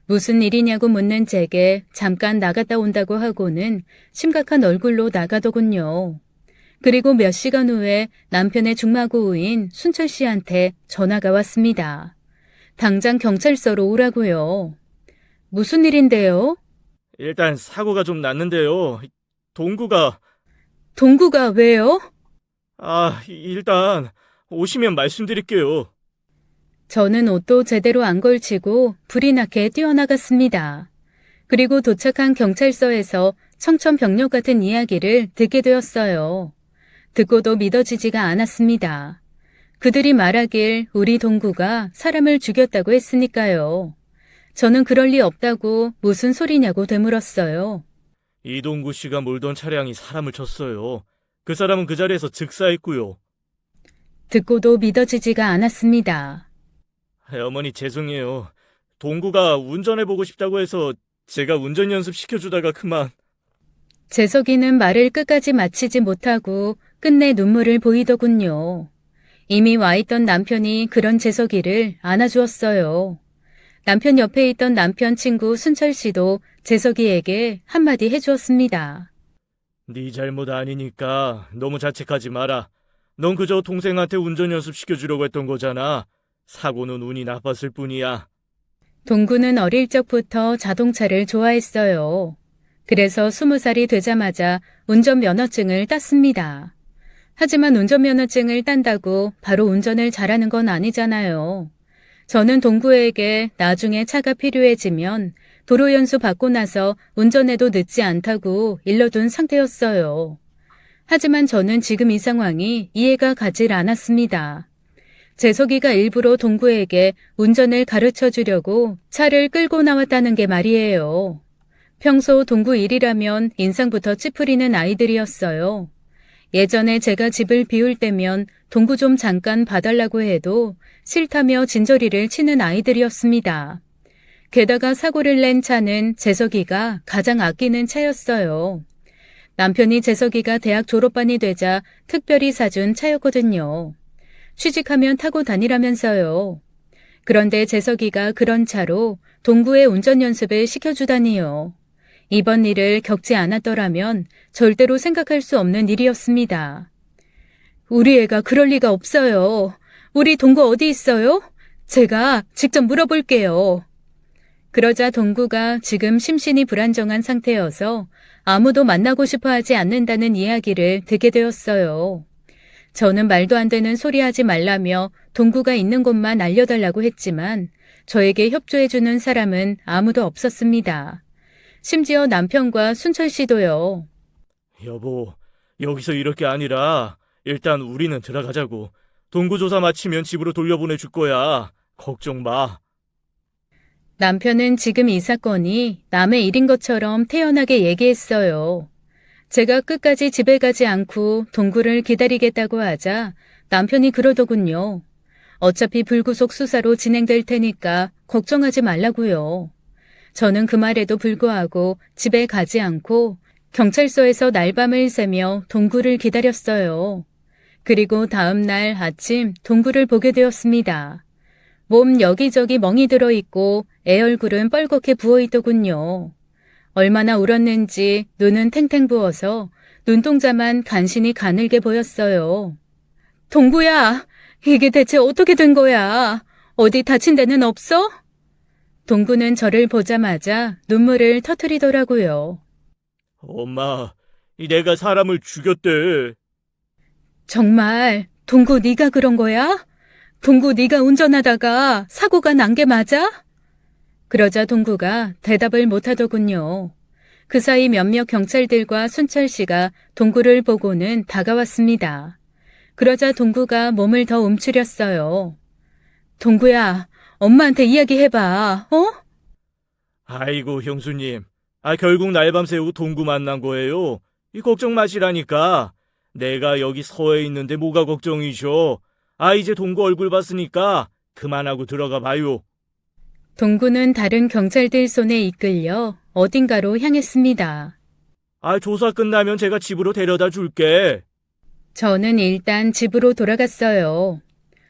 무슨 일이냐고 묻는 제게 잠깐 나갔다 온다고 하고는 심각한 얼굴로 나가더군요. 그리고 몇 시간 후에 남편의 중마고우인 순철 씨한테 전화가 왔습니다. 당장 경찰서로 오라고요. 무슨 일인데요? 일단 사고가 좀 났는데요. 동구가 왜요? 일단 오시면 말씀드릴게요. 저는 옷도 제대로 안 걸치고 불이 나게 뛰어나갔습니다. 그리고 도착한 경찰서에서 청천벽력 같은 이야기를 듣게 되었어요. 듣고도 믿어지지가 않았습니다. 그들이 말하길 우리 동구가 사람을 죽였다고 했으니까요. 저는 그럴 리 없다고 무슨 소리냐고 되물었어요. 이동구 씨가 몰던 차량이 사람을 쳤어요. 그 사람은 그 자리에서 즉사했고요. 듣고도 믿어지지가 않았습니다. 어머니 죄송해요. 동구가 운전해보고 싶다고 해서 제가 운전 연습 시켜주다가 그만. 재석이는 말을 끝까지 마치지 못하고 끝내 눈물을 보이더군요. 이미 와있던 남편이 그런 재석이를 안아주었어요. 남편 옆에 있던 남편 친구 순철 씨도 재석이에게 한마디 해주었습니다. 네 잘못 아니니까 너무 자책하지 마라. 넌 그저 동생한테 운전 연습 시켜주려고 했던 거잖아. 사고는 운이 나빴을 뿐이야. 동구는 어릴 적부터 자동차를 좋아했어요. 그래서 20살이 되자마자 운전면허증을 땄습니다. 하지만 운전면허증을 딴다고 바로 운전을 잘하는 건 아니잖아요. 저는 동구에게 나중에 차가 필요해지면 도로 연수 받고 나서 운전해도 늦지 않다고 일러둔 상태였어요. 하지만 저는 지금 이 상황이 이해가 가질 않았습니다. 재석이가 일부러 동구에게 운전을 가르쳐 주려고 차를 끌고 나왔다는 게 말이에요. 평소 동구 일이라면 인상부터 찌푸리는 아이들이었어요. 예전에 제가 집을 비울 때면 동구 좀 잠깐 봐달라고 해도 싫다며 진저리를 치는 아이들이었습니다. 게다가 사고를 낸 차는 재석이가 가장 아끼는 차였어요. 남편이 재석이가 대학 졸업반이 되자 특별히 사준 차였거든요. 취직하면 타고 다니라면서요. 그런데 재석이가 그런 차로 동구의 운전 연습을 시켜주다니요. 이번 일을 겪지 않았더라면 절대로 생각할 수 없는 일이었습니다. 우리 애가 그럴 리가 없어요. 우리 동구 어디 있어요? 제가 직접 물어볼게요. 그러자 동구가 지금 심신이 불안정한 상태여서 아무도 만나고 싶어 하지 않는다는 이야기를 듣게 되었어요. 저는 말도 안 되는 소리 하지 말라며 동구가 있는 곳만 알려달라고 했지만 저에게 협조해주는 사람은 아무도 없었습니다. 심지어 남편과 순철 씨도요. 여보, 여기서 이럴 게 아니라 일단 우리는 들어가자고. 동구 조사 마치면 집으로 돌려보내줄 거야. 걱정 마. 남편은 지금 이 사건이 남의 일인 것처럼 태연하게 얘기했어요. 제가 끝까지 집에 가지 않고 동구를 기다리겠다고 하자 남편이 그러더군요. 어차피 불구속 수사로 진행될 테니까 걱정하지 말라고요. 저는 그 말에도 불구하고 집에 가지 않고 경찰서에서 날밤을 새며 동구를 기다렸어요. 그리고 다음 날 아침 동구를 보게 되었습니다. 몸 여기저기 멍이 들어있고 애 얼굴은 뻘겋게 부어있더군요. 얼마나 울었는지 눈은 탱탱 부어서 눈동자만 간신히 가늘게 보였어요. 동구야, 이게 대체 어떻게 된 거야? 어디 다친 데는 없어? 동구는 저를 보자마자 눈물을 터뜨리더라고요. 엄마, 내가 사람을 죽였대. 정말 동구 네가 그런 거야? 동구 네가 운전하다가 사고가 난 게 맞아? 그러자 동구가 대답을 못하더군요. 그 사이 몇몇 경찰들과 순철 씨가 동구를 보고는 다가왔습니다. 그러자 동구가 몸을 더 움츠렸어요. 동구야, 엄마한테 이야기해봐, 어? 아이고, 형수님. 결국 날밤 새우고 동구 만난 거예요. 걱정 마시라니까. 내가 여기 서해 있는데 뭐가 걱정이셔. 이제 동구 얼굴 봤으니까 그만하고 들어가 봐요. 동구는 다른 경찰들 손에 이끌려 어딘가로 향했습니다. 조사 끝나면 제가 집으로 데려다 줄게. 저는 일단 집으로 돌아갔어요.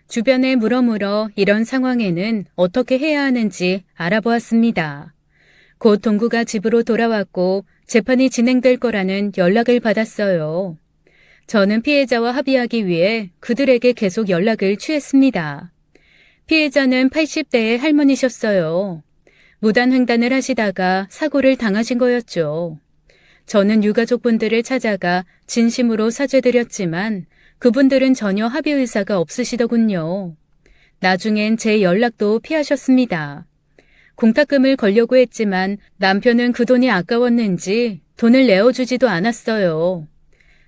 주변에 물어물어 이런 상황에는 어떻게 해야 하는지 알아보았습니다. 곧 동구가 집으로 돌아왔고 재판이 진행될 거라는 연락을 받았어요. 저는 피해자와 합의하기 위해 그들에게 계속 연락을 취했습니다. 피해자는 80대의 할머니셨어요. 무단횡단을 하시다가 사고를 당하신 거였죠. 저는 유가족분들을 찾아가 진심으로 사죄드렸지만 그분들은 전혀 합의 의사가 없으시더군요. 나중엔 제 연락도 피하셨습니다. 공탁금을 걸려고 했지만 남편은 그 돈이 아까웠는지 돈을 내어주지도 않았어요.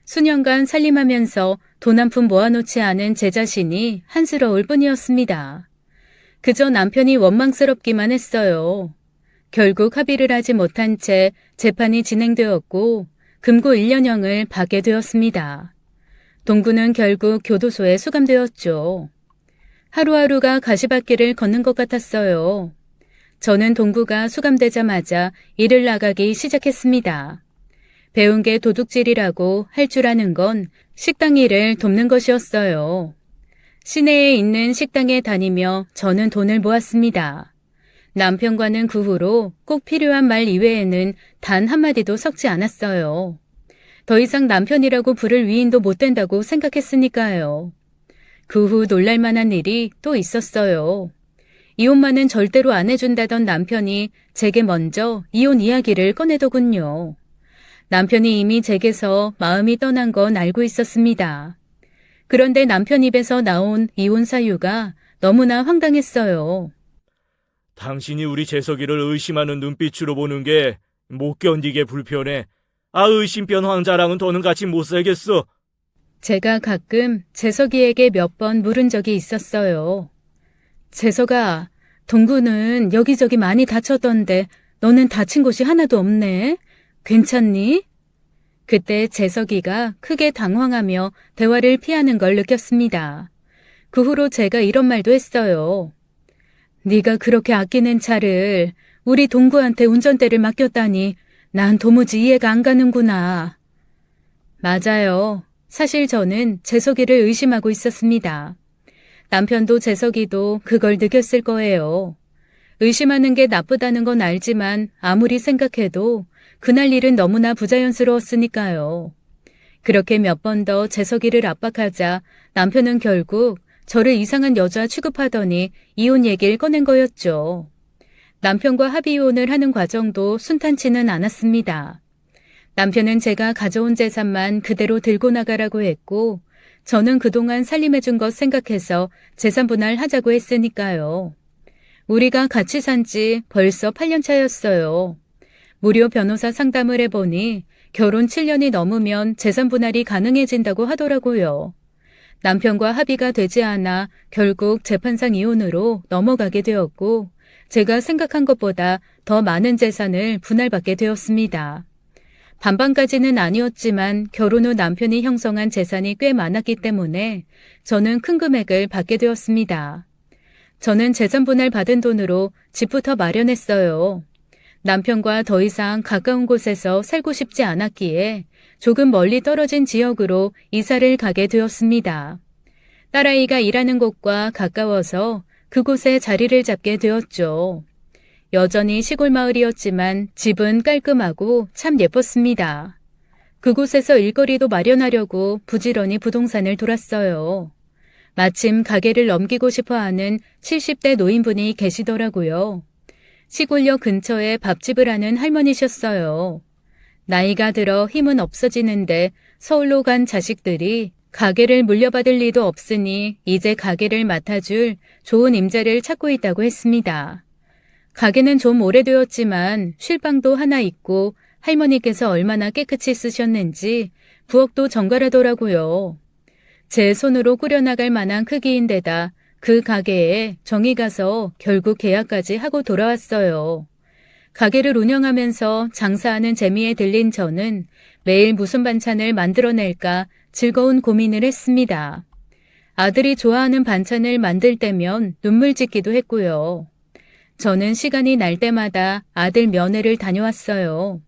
수년간 살림하면서 돈 한 푼 모아놓지 않은 제 자신이 한스러울 뿐이었습니다. 그저 남편이 원망스럽기만 했어요. 결국 합의를 하지 못한 채 재판이 진행되었고 금고 1년형을 받게 되었습니다. 동구는 결국 교도소에 수감되었죠. 하루하루가 가시밭길을 걷는 것 같았어요. 저는 동구가 수감되자마자 일을 나가기 시작했습니다. 배운 게 도둑질이라고 할 줄 아는 건 식당 일을 돕는 것이었어요. 시내에 있는 식당에 다니며 저는 돈을 모았습니다. 남편과는 그 후로 꼭 필요한 말 이외에는 단 한마디도 섞지 않았어요. 더 이상 남편이라고 부를 위인도 못 된다고 생각했으니까요. 그 후 놀랄만한 일이 또 있었어요. 이혼만은 절대로 안 해준다던 남편이 제게 먼저 이혼 이야기를 꺼내더군요. 남편이 이미 제게서 마음이 떠난 건 알고 있었습니다. 그런데 남편 입에서 나온 이혼 사유가 너무나 황당했어요. 당신이 우리 재석이를 의심하는 눈빛으로 보는 게 못 견디게 불편해. 의심병 환자랑은 더는 같이 못 살겠어. 제가 가끔 재석이에게 몇 번 물은 적이 있었어요. 재석아, 동구는 여기저기 많이 다쳤던데 너는 다친 곳이 하나도 없네. 괜찮니? 그때 재석이가 크게 당황하며 대화를 피하는 걸 느꼈습니다. 그 후로 제가 이런 말도 했어요. 네가 그렇게 아끼는 차를 우리 동구한테 운전대를 맡겼다니 난 도무지 이해가 안 가는구나. 맞아요. 사실 저는 재석이를 의심하고 있었습니다. 남편도 재석이도 그걸 느꼈을 거예요. 의심하는 게 나쁘다는 건 알지만 아무리 생각해도 그날 일은 너무나 부자연스러웠으니까요. 그렇게 몇 번 더 재석이를 압박하자 남편은 결국 저를 이상한 여자 취급하더니 이혼 얘기를 꺼낸 거였죠. 남편과 합의 이혼을 하는 과정도 순탄치는 않았습니다. 남편은 제가 가져온 재산만 그대로 들고 나가라고 했고 저는 그동안 살림해준 것 생각해서 재산 분할하자고 했으니까요. 우리가 같이 산 지 벌써 8년 차였어요. 무료 변호사 상담을 해보니 결혼 7년이 넘으면 재산 분할이 가능해진다고 하더라고요. 남편과 합의가 되지 않아 결국 재판상 이혼으로 넘어가게 되었고 제가 생각한 것보다 더 많은 재산을 분할받게 되었습니다. 반반까지는 아니었지만 결혼 후 남편이 형성한 재산이 꽤 많았기 때문에 저는 큰 금액을 받게 되었습니다. 저는 재산 분할 받은 돈으로 집부터 마련했어요. 남편과 더 이상 가까운 곳에서 살고 싶지 않았기에 조금 멀리 떨어진 지역으로 이사를 가게 되었습니다. 딸아이가 일하는 곳과 가까워서 그곳에 자리를 잡게 되었죠. 여전히 시골 마을이었지만 집은 깔끔하고 참 예뻤습니다. 그곳에서 일거리도 마련하려고 부지런히 부동산을 돌았어요. 마침 가게를 넘기고 싶어하는 70대 노인분이 계시더라고요. 시골역 근처에 밥집을 하는 할머니셨어요. 나이가 들어 힘은 없어지는데 서울로 간 자식들이 가게를 물려받을 리도 없으니 이제 가게를 맡아줄 좋은 임자를 찾고 있다고 했습니다. 가게는 좀 오래되었지만 쉴방도 하나 있고 할머니께서 얼마나 깨끗이 쓰셨는지 부엌도 정갈하더라고요. 제 손으로 꾸려나갈 만한 크기인데다 그 가게에 정이 가서 결국 계약까지 하고 돌아왔어요. 가게를 운영하면서 장사하는 재미에 들린 저는 매일 무슨 반찬을 만들어낼까 즐거운 고민을 했습니다. 아들이 좋아하는 반찬을 만들 때면 눈물 짓기도 했고요. 저는 시간이 날 때마다 아들 면회를 다녀왔어요.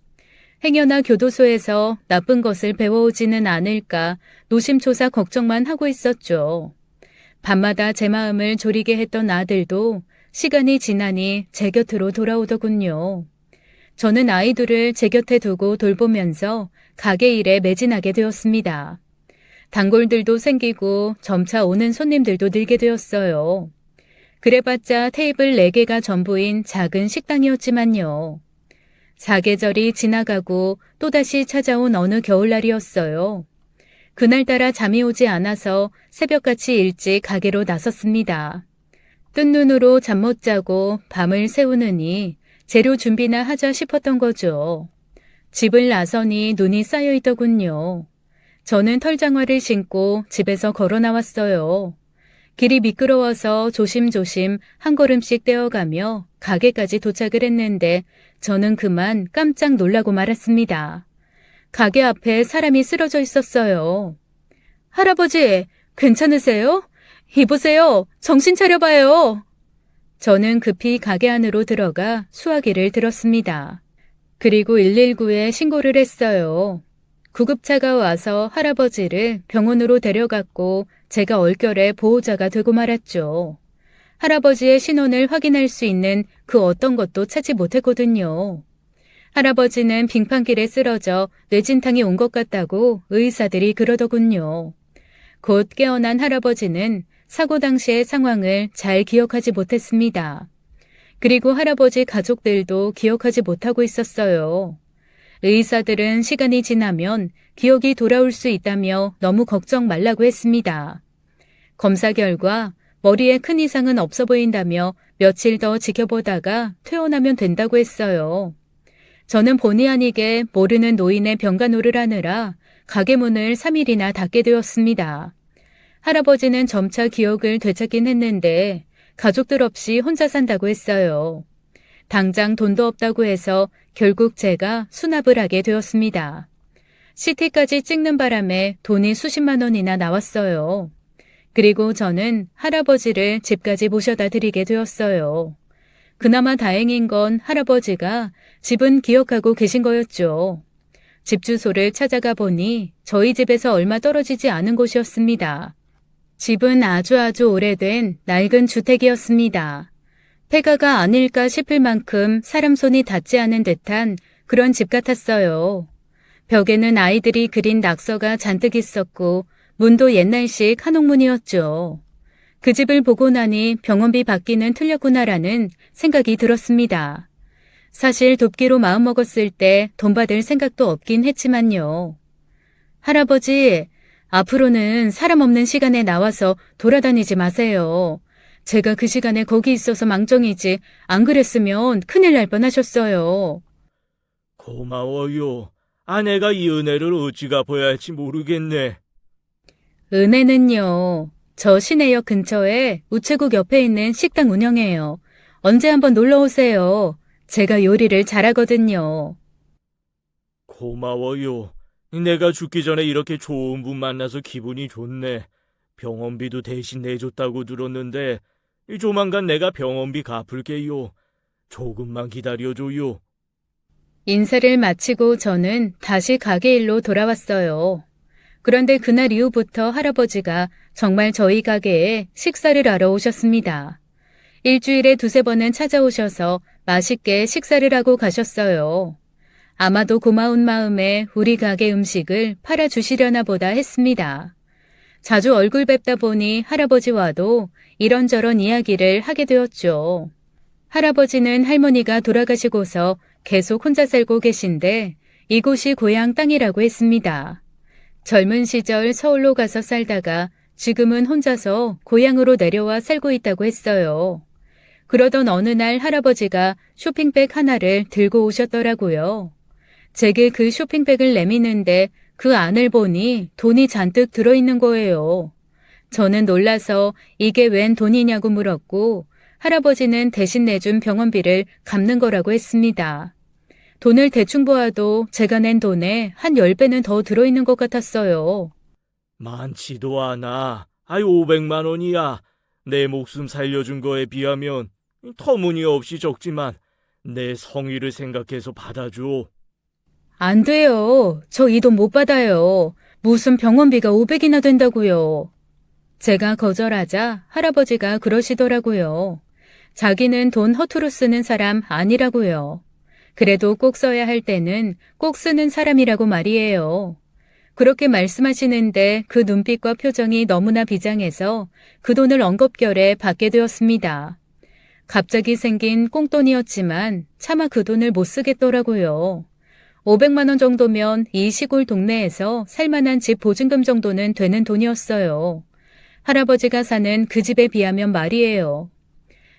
행여나 교도소에서 나쁜 것을 배워오지는 않을까 노심초사 걱정만 하고 있었죠. 밤마다 제 마음을 졸이게 했던 아들도 시간이 지나니 제 곁으로 돌아오더군요. 저는 아이들을 제 곁에 두고 돌보면서 가게 일에 매진하게 되었습니다. 단골들도 생기고 점차 오는 손님들도 늘게 되었어요. 그래봤자 테이블 4개가 전부인 작은 식당이었지만요. 사계절이 지나가고 또다시 찾아온 어느 겨울날이었어요. 그날따라 잠이 오지 않아서 새벽같이 일찍 가게로 나섰습니다. 뜬 눈으로 잠 못 자고 밤을 새우느니 재료 준비나 하자 싶었던 거죠. 집을 나서니 눈이 쌓여 있더군요. 저는 털장화를 신고 집에서 걸어 나왔어요. 길이 미끄러워서 조심조심 한 걸음씩 떼어가며 가게까지 도착을 했는데 저는 그만 깜짝 놀라고 말았습니다. 가게 앞에 사람이 쓰러져 있었어요. 할아버지, 괜찮으세요? 이보세요. 정신 차려봐요. 저는 급히 가게 안으로 들어가 수화기를 들었습니다. 그리고 119에 신고를 했어요. 구급차가 와서 할아버지를 병원으로 데려갔고 제가 얼결에 보호자가 되고 말았죠. 할아버지의 신원을 확인할 수 있는 그 어떤 것도 찾지 못했거든요. 할아버지는 빙판길에 쓰러져 뇌진탕이 온 것 같다고 의사들이 그러더군요. 곧 깨어난 할아버지는 사고 당시의 상황을 잘 기억하지 못했습니다. 그리고 할아버지 가족들도 기억하지 못하고 있었어요. 의사들은 시간이 지나면 기억이 돌아올 수 있다며 너무 걱정 말라고 했습니다. 검사 결과 머리에 큰 이상은 없어 보인다며 며칠 더 지켜보다가 퇴원하면 된다고 했어요. 저는 본의 아니게 모르는 노인의 병간호를 하느라 가게 문을 3일이나 닫게 되었습니다. 할아버지는 점차 기억을 되찾긴 했는데 가족들 없이 혼자 산다고 했어요. 당장 돈도 없다고 해서 결국 제가 수납을 하게 되었습니다. CT까지 찍는 바람에 돈이 수십만 원이나 나왔어요. 그리고 저는 할아버지를 집까지 모셔다 드리게 되었어요. 그나마 다행인 건 할아버지가 집은 기억하고 계신 거였죠. 집 주소를 찾아가 보니 저희 집에서 얼마 떨어지지 않은 곳이었습니다. 집은 아주 오래된 낡은 주택이었습니다. 폐가가 아닐까 싶을 만큼 사람 손이 닿지 않은 듯한 그런 집 같았어요. 벽에는 아이들이 그린 낙서가 잔뜩 있었고 문도 옛날식 한옥문이었죠. 그 집을 보고 나니 병원비 받기는 틀렸구나라는 생각이 들었습니다. 사실 돕기로 마음먹었을 때 돈 받을 생각도 없긴 했지만요. 할아버지, 앞으로는 사람 없는 시간에 나와서 돌아다니지 마세요. 제가 그 시간에 거기 있어서 망정이지 안 그랬으면 큰일 날 뻔하셨어요. 고마워요. 아내가 이 은혜를 어찌 갚아야 할지 모르겠네. 은혜는요. 저 시내역 근처에 우체국 옆에 있는 식당 운영해요. 언제 한번 놀러 오세요. 제가 요리를 잘하거든요. 고마워요. 내가 죽기 전에 이렇게 좋은 분 만나서 기분이 좋네. 병원비도 대신 내줬다고 들었는데 조만간 내가 병원비 갚을게요. 조금만 기다려줘요. 인사를 마치고 저는 다시 가게 일로 돌아왔어요. 그런데 그날 이후부터 할아버지가 정말 저희 가게에 식사를 하러 오셨습니다. 일주일에 2-3번은 찾아오셔서 맛있게 식사를 하고 가셨어요. 아마도 고마운 마음에 우리 가게 음식을 팔아주시려나 보다 했습니다. 자주 얼굴 뵙다 보니 할아버지와도 이런저런 이야기를 하게 되었죠. 할아버지는 할머니가 돌아가시고서 계속 혼자 살고 계신데 이곳이 고향 땅이라고 했습니다. 젊은 시절 서울로 가서 살다가 지금은 혼자서 고향으로 내려와 살고 있다고 했어요. 그러던 어느 날 할아버지가 쇼핑백 하나를 들고 오셨더라고요. 제게 그 쇼핑백을 내미는데 그 안을 보니 돈이 잔뜩 들어있는 거예요. 저는 놀라서 이게 웬 돈이냐고 물었고 할아버지는 대신 내준 병원비를 갚는 거라고 했습니다. 돈을 대충 보아도 제가 낸 돈에 한 10배는 더 들어있는 것 같았어요. 많지도 않아. 500만 원이야. 내 목숨 살려준 거에 비하면 터무니없이 적지만 내 성의를 생각해서 받아줘. 안 돼요. 저 이 돈 못 받아요. 무슨 병원비가 500이나 된다고요. 제가 거절하자 할아버지가 그러시더라고요. 자기는 돈 허투루 쓰는 사람 아니라고요. 그래도 꼭 써야 할 때는 꼭 쓰는 사람이라고 말이에요. 그렇게 말씀하시는데 그 눈빛과 표정이 너무나 비장해서 그 돈을 엉겁결에 받게 되었습니다. 갑자기 생긴 꽁돈이었지만 차마 그 돈을 못 쓰겠더라고요. 500만 원 정도면 이 시골 동네에서 살만한 집 보증금 정도는 되는 돈이었어요. 할아버지가 사는 그 집에 비하면 말이에요.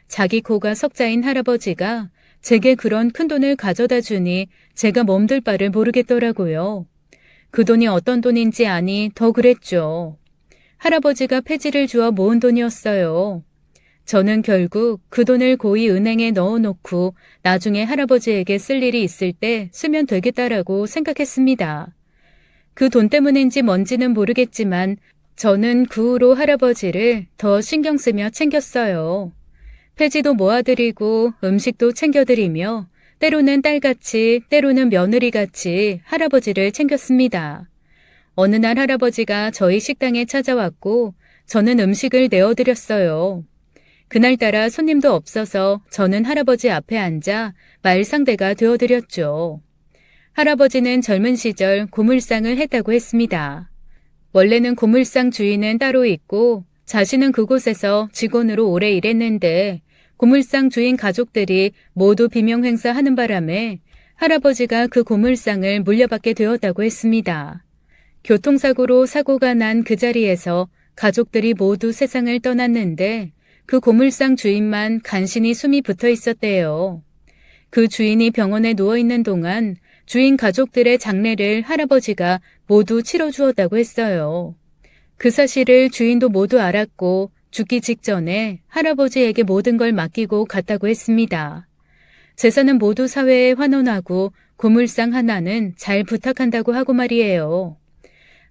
자기 코가 석자인 할아버지가 제게 그런 큰 돈을 가져다 주니 제가 몸둘 바를 모르겠더라고요. 그 돈이 어떤 돈인지 아니 더 그랬죠. 할아버지가 폐지를 주어 모은 돈이었어요. 저는 결국 그 돈을 고이 은행에 넣어놓고 나중에 할아버지에게 쓸 일이 있을 때 쓰면 되겠다라고 생각했습니다. 그 돈 때문인지 뭔지는 모르겠지만 저는 그 후로 할아버지를 더 신경 쓰며 챙겼어요. 폐지도 모아드리고 음식도 챙겨드리며 때로는 딸같이 때로는 며느리같이 할아버지를 챙겼습니다. 어느 날 할아버지가 저희 식당에 찾아왔고 저는 음식을 내어드렸어요. 그날따라 손님도 없어서 저는 할아버지 앞에 앉아 말상대가 되어드렸죠. 할아버지는 젊은 시절 고물상을 했다고 했습니다. 원래는 고물상 주인은 따로 있고 자신은 그곳에서 직원으로 오래 일했는데 고물상 주인 가족들이 모두 비명 행사하는 바람에 할아버지가 그 고물상을 물려받게 되었다고 했습니다. 교통사고로 사고가 난 그 자리에서 가족들이 모두 세상을 떠났는데 그 고물상 주인만 간신히 숨이 붙어 있었대요. 그 주인이 병원에 누워있는 동안 주인 가족들의 장례를 할아버지가 모두 치러주었다고 했어요. 그 사실을 주인도 모두 알았고 죽기 직전에 할아버지에게 모든 걸 맡기고 갔다고 했습니다. 재산은 모두 사회에 환원하고 고물상 하나는 잘 부탁한다고 하고 말이에요.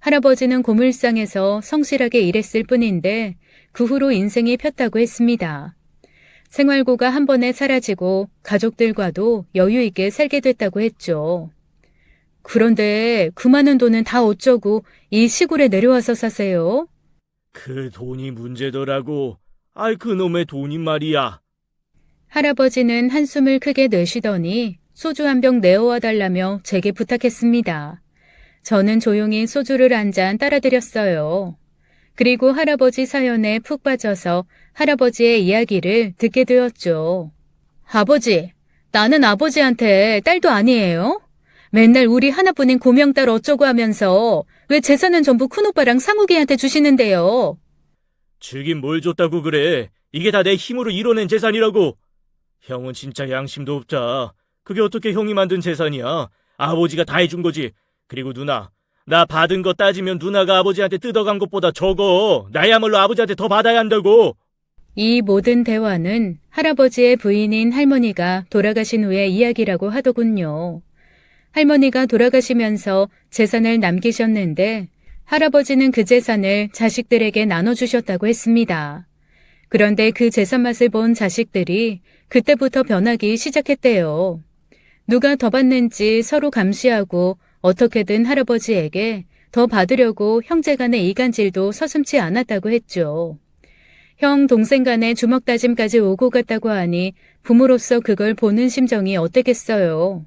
할아버지는 고물상에서 성실하게 일했을 뿐인데 그 후로 인생이 폈다고 했습니다. 생활고가 한 번에 사라지고 가족들과도 여유 있게 살게 됐다고 했죠. 그런데 그 많은 돈은 다 어쩌고 이 시골에 내려와서 사세요? 그 돈이 문제더라고. 그놈의 돈이 말이야. 할아버지는 한숨을 크게 내쉬더니 소주 한 병 내어와 달라며 제게 부탁했습니다. 저는 조용히 소주를 한 잔 따라드렸어요. 그리고 할아버지 사연에 푹 빠져서 할아버지의 이야기를 듣게 되었죠. 아버지, 나는 아버지한테 딸도 아니에요? 맨날 우리 하나뿐인 고명딸 어쩌고 하면서 왜 재산은 전부 큰오빠랑 상욱이한테 주시는데요? 주긴 뭘 줬다고 그래. 이게 다 내 힘으로 이뤄낸 재산이라고. 형은 진짜 양심도 없다. 그게 어떻게 형이 만든 재산이야? 아버지가 다 해준 거지. 그리고 누나, 나 받은 거 따지면 누나가 아버지한테 뜯어간 것보다 적어. 나야말로 아버지한테 더 받아야 한다고. 이 모든 대화는 할아버지의 부인인 할머니가 돌아가신 후의 이야기라고 하더군요. 할머니가 돌아가시면서 재산을 남기셨는데 할아버지는 그 재산을 자식들에게 나눠주셨다고 했습니다. 그런데 그 재산 맛을 본 자식들이 그때부터 변하기 시작했대요. 누가 더 받는지 서로 감시하고 어떻게든 할아버지에게 더 받으려고 형제간의 이간질도 서슴지 않았다고 했죠. 형, 동생 간의 주먹 다짐까지 오고 갔다고 하니 부모로서 그걸 보는 심정이 어땠겠어요.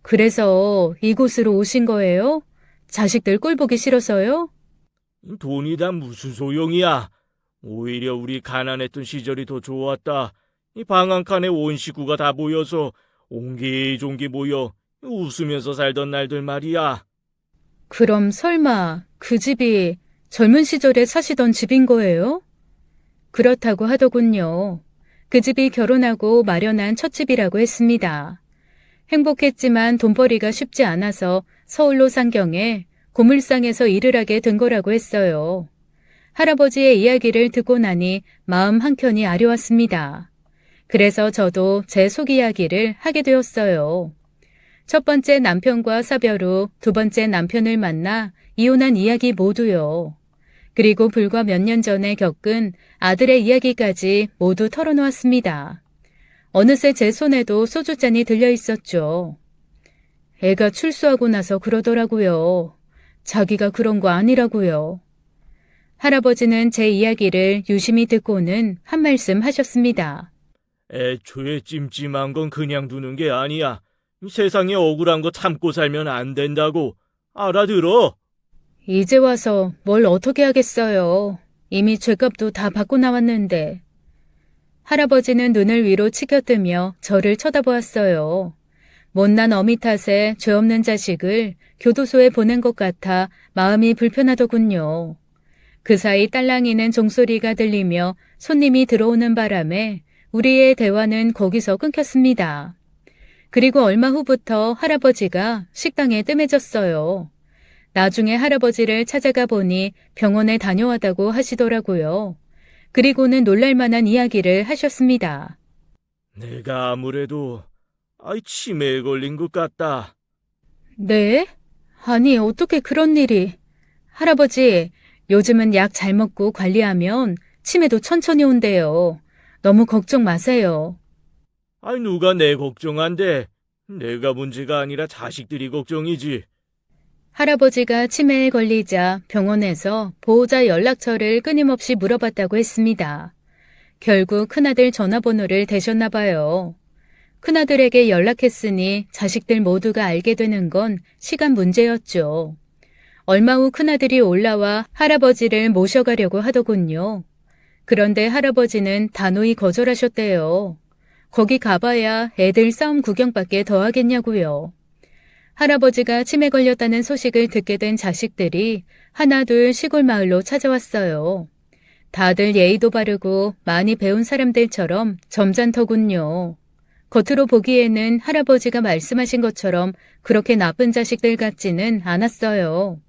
그래서 이곳으로 오신 거예요? 자식들 꼴 보기 싫어서요? 돈이 다 무슨 소용이야. 오히려 우리 가난했던 시절이 더 좋았다. 이 방 한 칸에 온 식구가 다 모여서 옹기종기 모여 웃으면서 살던 날들 말이야. 그럼 설마 그 집이 젊은 시절에 사시던 집인 거예요? 그렇다고 하더군요. 그 집이 결혼하고 마련한 첫 집이라고 했습니다. 행복했지만 돈벌이가 쉽지 않아서 서울로 상경해 고물상에서 일을 하게 된 거라고 했어요. 할아버지의 이야기를 듣고 나니 마음 한켠이 아려왔습니다. 그래서 저도 제 속 이야기를 하게 되었어요. 첫 번째 남편과 사별 후 두 번째 남편을 만나 이혼한 이야기 모두요. 그리고 불과 몇 년 전에 겪은 아들의 이야기까지 모두 털어놓았습니다. 어느새 제 손에도 소주잔이 들려 있었죠. 애가 출소하고 나서 그러더라고요. 자기가 그런 거 아니라고요. 할아버지는 제 이야기를 유심히 듣고는 한 말씀 하셨습니다. 애초에 찜찜한 건 그냥 두는 게 아니야. 세상에 억울한 거 참고 살면 안 된다고. 알아들어? 이제 와서 뭘 어떻게 하겠어요. 이미 죗값도 다 받고 나왔는데. 할아버지는 눈을 위로 치켜뜨며 저를 쳐다보았어요. 못난 어미 탓에 죄 없는 자식을 교도소에 보낸 것 같아 마음이 불편하더군요. 그 사이 딸랑이는 종소리가 들리며 손님이 들어오는 바람에 우리의 대화는 거기서 끊겼습니다. 그리고 얼마 후부터 할아버지가 식당에 뜸해졌어요. 나중에 할아버지를 찾아가 보니 병원에 다녀왔다고 하시더라고요. 그리고는 놀랄만한 이야기를 하셨습니다. 내가 아무래도 치매에 걸린 것 같다. 네? 아니, 어떻게 그런 일이. 할아버지, 요즘은 약 잘 먹고 관리하면 치매도 천천히 온대요. 너무 걱정 마세요. 누가 내 걱정한대. 내가 문제가 아니라 자식들이 걱정이지. 할아버지가 치매에 걸리자 병원에서 보호자 연락처를 끊임없이 물어봤다고 했습니다. 결국 큰아들 전화번호를 대셨나 봐요. 큰아들에게 연락했으니 자식들 모두가 알게 되는 건 시간 문제였죠. 얼마 후 큰아들이 올라와 할아버지를 모셔가려고 하더군요. 그런데 할아버지는 단호히 거절하셨대요. 거기 가봐야 애들 싸움 구경밖에 더 하겠냐고요. 할아버지가 치매 걸렸다는 소식을 듣게 된 자식들이 하나둘 시골 마을로 찾아왔어요. 다들 예의도 바르고 많이 배운 사람들처럼 점잖더군요. 겉으로 보기에는 할아버지가 말씀하신 것처럼 그렇게 나쁜 자식들 같지는 않았어요.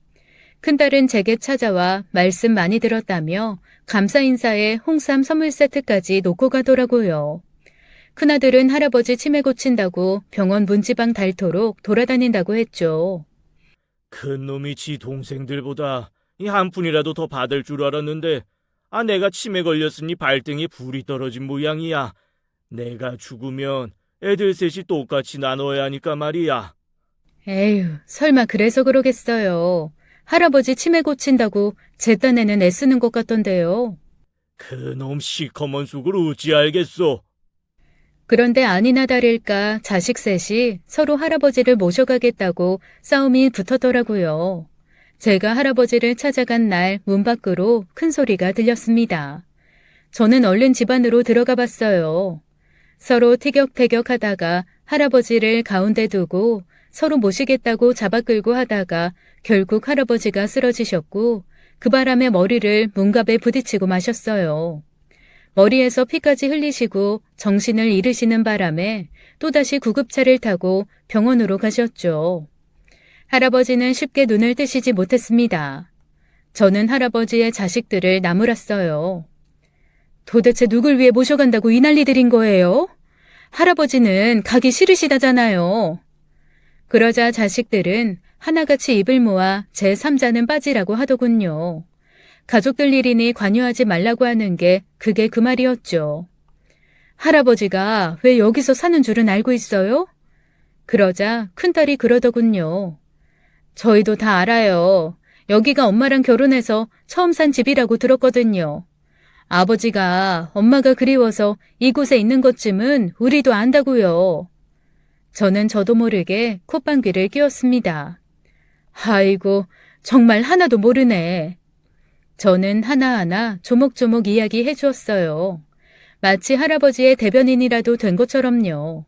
큰딸은 제게 찾아와 말씀 많이 들었다며 감사 인사에 홍삼 선물 세트까지 놓고 가더라고요. 큰아들은 할아버지 치매 고친다고 병원 문지방 닳도록 돌아다닌다고 했죠. 큰 놈이 지 동생들보다 한 푼이라도 더 받을 줄 알았는데 내가 치매 걸렸으니 발등에 불이 떨어진 모양이야. 내가 죽으면 애들 셋이 똑같이 나눠야 하니까 말이야. 에휴, 설마 그래서 그러겠어요. 할아버지 치매 고친다고 제 딴에는 애쓰는 것 같던데요. 그놈 시커먼 속을 어찌 알겠소. 그런데 아니나 다를까 자식 셋이 서로 할아버지를 모셔가겠다고 싸움이 붙었더라고요. 제가 할아버지를 찾아간 날 문 밖으로 큰 소리가 들렸습니다. 저는 얼른 집 안으로 들어가 봤어요. 서로 티격태격 하다가 할아버지를 가운데 두고 서로 모시겠다고 잡아 끌고 하다가 결국 할아버지가 쓰러지셨고 그 바람에 머리를 문갑에 부딪히고 마셨어요. 머리에서 피까지 흘리시고 정신을 잃으시는 바람에 또다시 구급차를 타고 병원으로 가셨죠. 할아버지는 쉽게 눈을 뜨시지 못했습니다. 저는 할아버지의 자식들을 나무랐어요. 도대체 누굴 위해 모셔간다고 이 난리 들인 거예요? 할아버지는 가기 싫으시다잖아요. 그러자 자식들은 하나같이 입을 모아 제 3자는 빠지라고 하더군요. 가족들 일이니 관여하지 말라고 하는 게 그게 그 말이었죠. 할아버지가 왜 여기서 사는 줄은 알고 있어요? 그러자 큰딸이 그러더군요. 저희도 다 알아요. 여기가 엄마랑 결혼해서 처음 산 집이라고 들었거든요. 아버지가 엄마가 그리워서 이곳에 있는 것쯤은 우리도 안다고요. 저는 저도 모르게 콧방귀를 뀌었습니다. 아이고, 정말 하나도 모르네. 저는 하나하나 조목조목 이야기해 주었어요. 마치 할아버지의 대변인이라도 된 것처럼요.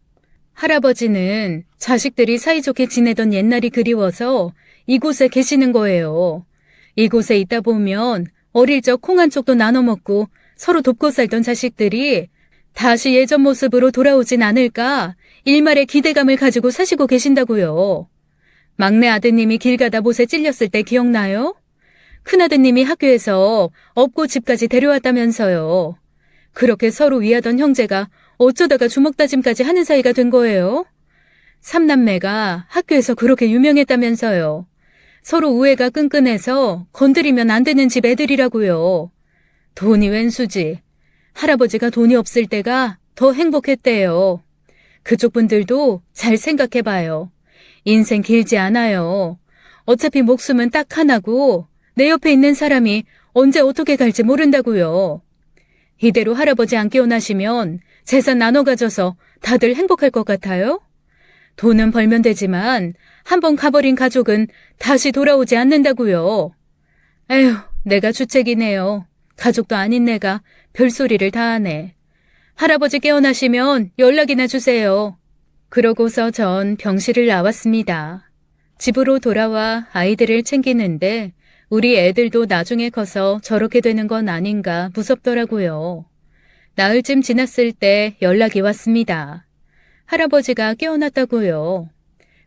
할아버지는 자식들이 사이좋게 지내던 옛날이 그리워서 이곳에 계시는 거예요. 이곳에 있다 보면 어릴 적 콩 한 쪽도 나눠 먹고 서로 돕고 살던 자식들이 다시 예전 모습으로 돌아오진 않을까 일말의 기대감을 가지고 사시고 계신다고요. 막내 아드님이 길 가다 못에 찔렸을 때 기억나요? 큰아드님이 학교에서 업고 집까지 데려왔다면서요. 그렇게 서로 위하던 형제가 어쩌다가 주먹다짐까지 하는 사이가 된 거예요? 삼남매가 학교에서 그렇게 유명했다면서요. 서로 우애가 끈끈해서 건드리면 안 되는 집 애들이라고요. 돈이 웬수지. 할아버지가 돈이 없을 때가 더 행복했대요. 그쪽 분들도 잘 생각해봐요. 인생 길지 않아요. 어차피 목숨은 딱 하나고 내 옆에 있는 사람이 언제 어떻게 갈지 모른다고요. 이대로 할아버지 안 깨어나시면 재산 나눠 가져서 다들 행복할 것 같아요? 돈은 벌면 되지만 한번 가버린 가족은 다시 돌아오지 않는다고요. 에휴, 내가 주책이네요. 가족도 아닌 내가 별소리를 다 하네. 할아버지 깨어나시면 연락이나 주세요. 그러고서 전 병실을 나왔습니다. 집으로 돌아와 아이들을 챙기는데 우리 애들도 나중에 커서 저렇게 되는 건 아닌가 무섭더라고요. 나흘쯤 지났을 때 연락이 왔습니다. 할아버지가 깨어났다고요.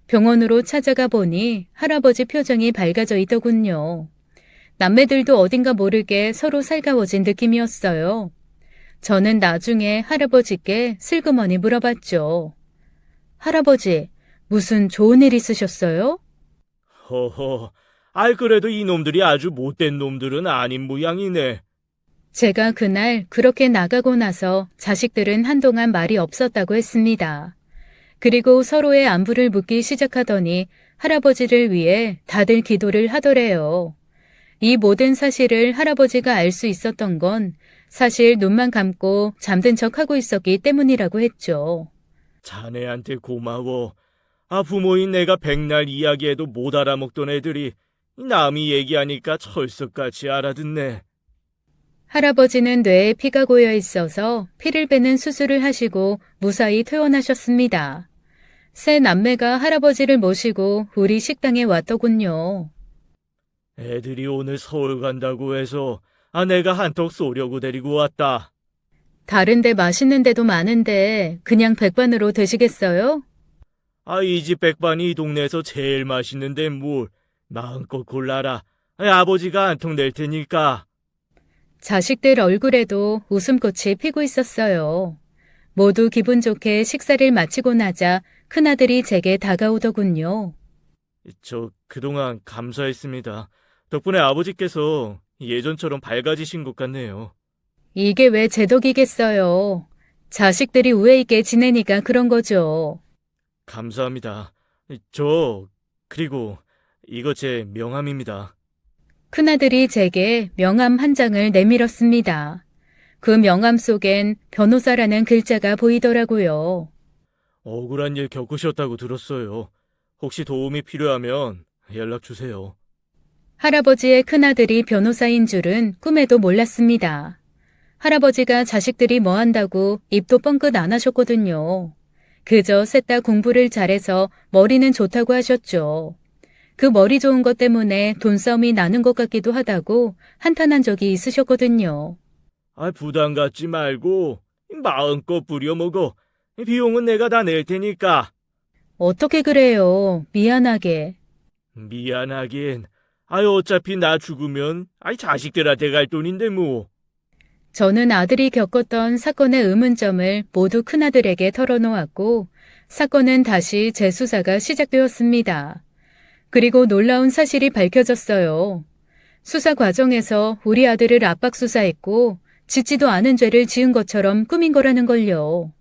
병원으로 찾아가 보니 할아버지 표정이 밝아져 있더군요. 남매들도 어딘가 모르게 서로 살가워진 느낌이었어요. 저는 나중에 할아버지께 슬그머니 물어봤죠. 할아버지, 무슨 좋은 일 있으셨어요? 허허, 그래도 이놈들이 아주 못된 놈들은 아닌 모양이네. 제가 그날 그렇게 나가고 나서 자식들은 한동안 말이 없었다고 했습니다. 그리고 서로의 안부를 묻기 시작하더니 할아버지를 위해 다들 기도를 하더래요. 이 모든 사실을 할아버지가 알 수 있었던 건 사실 눈만 감고 잠든 척하고 있었기 때문이라고 했죠. 자네한테 고마워. 부모인 내가 백날 이야기해도 못 알아먹던 애들이 남이 얘기하니까 철석같이 알아듣네. 할아버지는 뇌에 피가 고여 있어서 피를 빼는 수술을 하시고 무사히 퇴원하셨습니다. 세 남매가 할아버지를 모시고 우리 식당에 왔더군요. 애들이 오늘 서울 간다고 해서 내가 한턱 쏘려고 데리고 왔다. 다른 데 맛있는 데도 많은데 그냥 백반으로 드시겠어요? 이 집 백반이 이 동네에서 제일 맛있는데 뭘. 마음껏 골라라. 아버지가 한턱 낼 테니까. 자식들 얼굴에도 웃음꽃이 피고 있었어요. 모두 기분 좋게 식사를 마치고 나자 큰아들이 제게 다가오더군요. 그동안 감사했습니다. 덕분에 아버지께서 예전처럼 밝아지신 것 같네요. 이게 왜 제 덕이겠어요. 자식들이 우애 있게 지내니까 그런 거죠. 감사합니다. 그리고 이거 제 명함입니다. 큰아들이 제게 명함 한 장을 내밀었습니다. 그 명함 속엔 변호사라는 글자가 보이더라고요. 억울한 일 겪으셨다고 들었어요. 혹시 도움이 필요하면 연락 주세요. 할아버지의 큰아들이 변호사인 줄은 꿈에도 몰랐습니다. 할아버지가 자식들이 뭐 한다고 입도 뻥끗 안 하셨거든요. 그저 셋 다 공부를 잘해서 머리는 좋다고 하셨죠. 그 머리 좋은 것 때문에 돈싸움이 나는 것 같기도 하다고 한탄한 적이 있으셨거든요. 부담 갖지 말고 마음껏 부려먹어. 비용은 내가 다 낼 테니까. 어떻게 그래요? 미안하게. 미안하긴. 어차피 나 죽으면 자식들한테 갈 돈인데 뭐. 저는 아들이 겪었던 사건의 의문점을 모두 큰아들에게 털어놓았고 사건은 다시 재수사가 시작되었습니다. 그리고 놀라운 사실이 밝혀졌어요. 수사 과정에서 우리 아들을 압박수사했고 짓지도 않은 죄를 지은 것처럼 꾸민 거라는 걸요.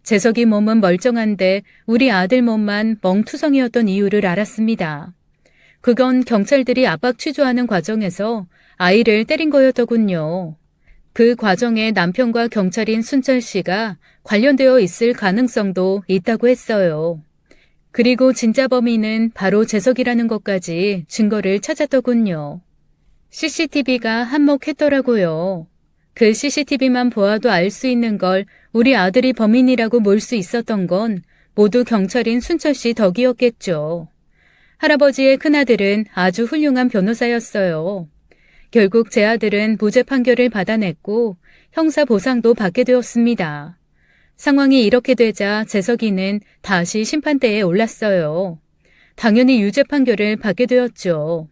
재석이 몸은 멀쩡한데 우리 아들 몸만 멍투성이었던 이유를 알았습니다. 그건 경찰들이 압박 취조하는 과정에서 아이를 때린 거였더군요. 그 과정에 남편과 경찰인 순철 씨가 관련되어 있을 가능성도 있다고 했어요. 그리고 진짜 범인은 바로 재석이라는 것까지 증거를 찾았더군요. CCTV가 한몫했더라고요. 그 CCTV만 보아도 알 수 있는 걸 우리 아들이 범인이라고 몰 수 있었던 건 모두 경찰인 순철 씨 덕이었겠죠. 할아버지의 큰아들은 아주 훌륭한 변호사였어요. 결국 제 아들은 무죄 판결을 받아냈고 형사 보상도 받게 되었습니다. 상황이 이렇게 되자 재석이는 다시 심판대에 올랐어요. 당연히 유죄 판결을 받게 되었죠.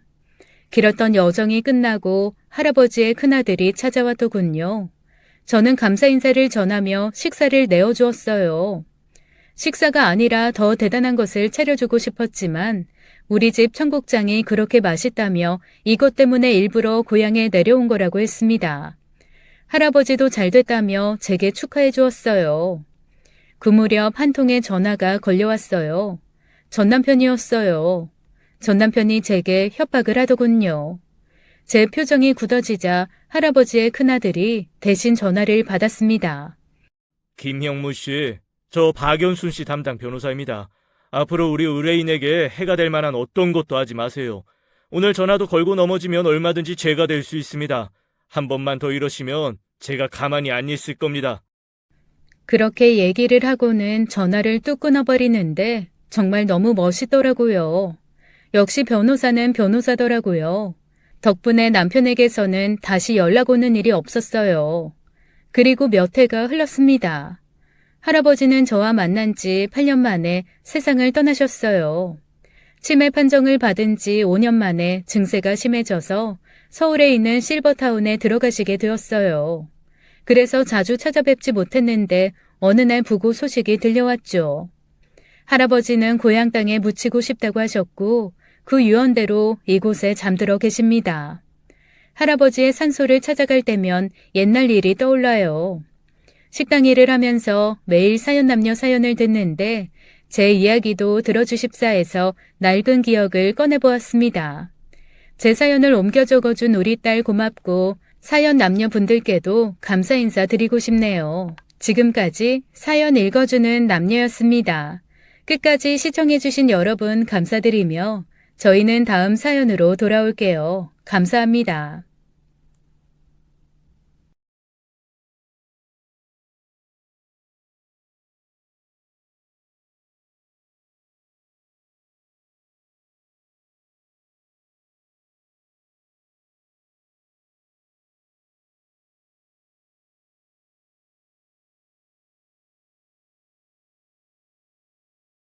길었던 여정이 끝나고 할아버지의 큰아들이 찾아왔더군요. 저는 감사 인사를 전하며 식사를 내어주었어요. 식사가 아니라 더 대단한 것을 차려주고 싶었지만 우리 집 청국장이 그렇게 맛있다며 이것 때문에 일부러 고향에 내려온 거라고 했습니다. 할아버지도 잘 됐다며 제게 축하해 주었어요. 그 무렵 한 통의 전화가 걸려왔어요. 전 남편이었어요. 전 남편이 제게 협박을 하더군요. 제 표정이 굳어지자 할아버지의 큰아들이 대신 전화를 받았습니다. 김형무 씨, 저 박연순 씨 담당 변호사입니다. 앞으로 우리 의뢰인에게 해가 될 만한 어떤 것도 하지 마세요. 오늘 전화도 걸고 넘어지면 얼마든지 죄가 될 수 있습니다. 한 번만 더 이러시면 제가 가만히 안 있을 겁니다. 그렇게 얘기를 하고는 전화를 뚝 끊어버리는데 정말 너무 멋있더라고요. 역시 변호사는 변호사더라고요. 덕분에 남편에게서는 다시 연락 오는 일이 없었어요. 그리고 몇 해가 흘렀습니다. 할아버지는 저와 만난 지 8년 만에 세상을 떠나셨어요. 치매 판정을 받은 지 5년 만에 증세가 심해져서 서울에 있는 실버타운에 들어가시게 되었어요. 그래서 자주 찾아뵙지 못했는데 어느 날 부고 소식이 들려왔죠. 할아버지는 고향 땅에 묻히고 싶다고 하셨고 그 유언대로 이곳에 잠들어 계십니다. 할아버지의 산소를 찾아갈 때면 옛날 일이 떠올라요. 식당 일을 하면서 매일 사연남녀 사연을 듣는데 제 이야기도 들어주십사 해서 낡은 기억을 꺼내보았습니다. 제 사연을 옮겨 적어준 우리 딸 고맙고 사연 남녀분들께도 감사 인사 드리고 싶네요. 지금까지 사연 읽어주는 남녀였습니다. 끝까지 시청해주신 여러분 감사드리며 저희는 다음 사연으로 돌아올게요. 감사합니다.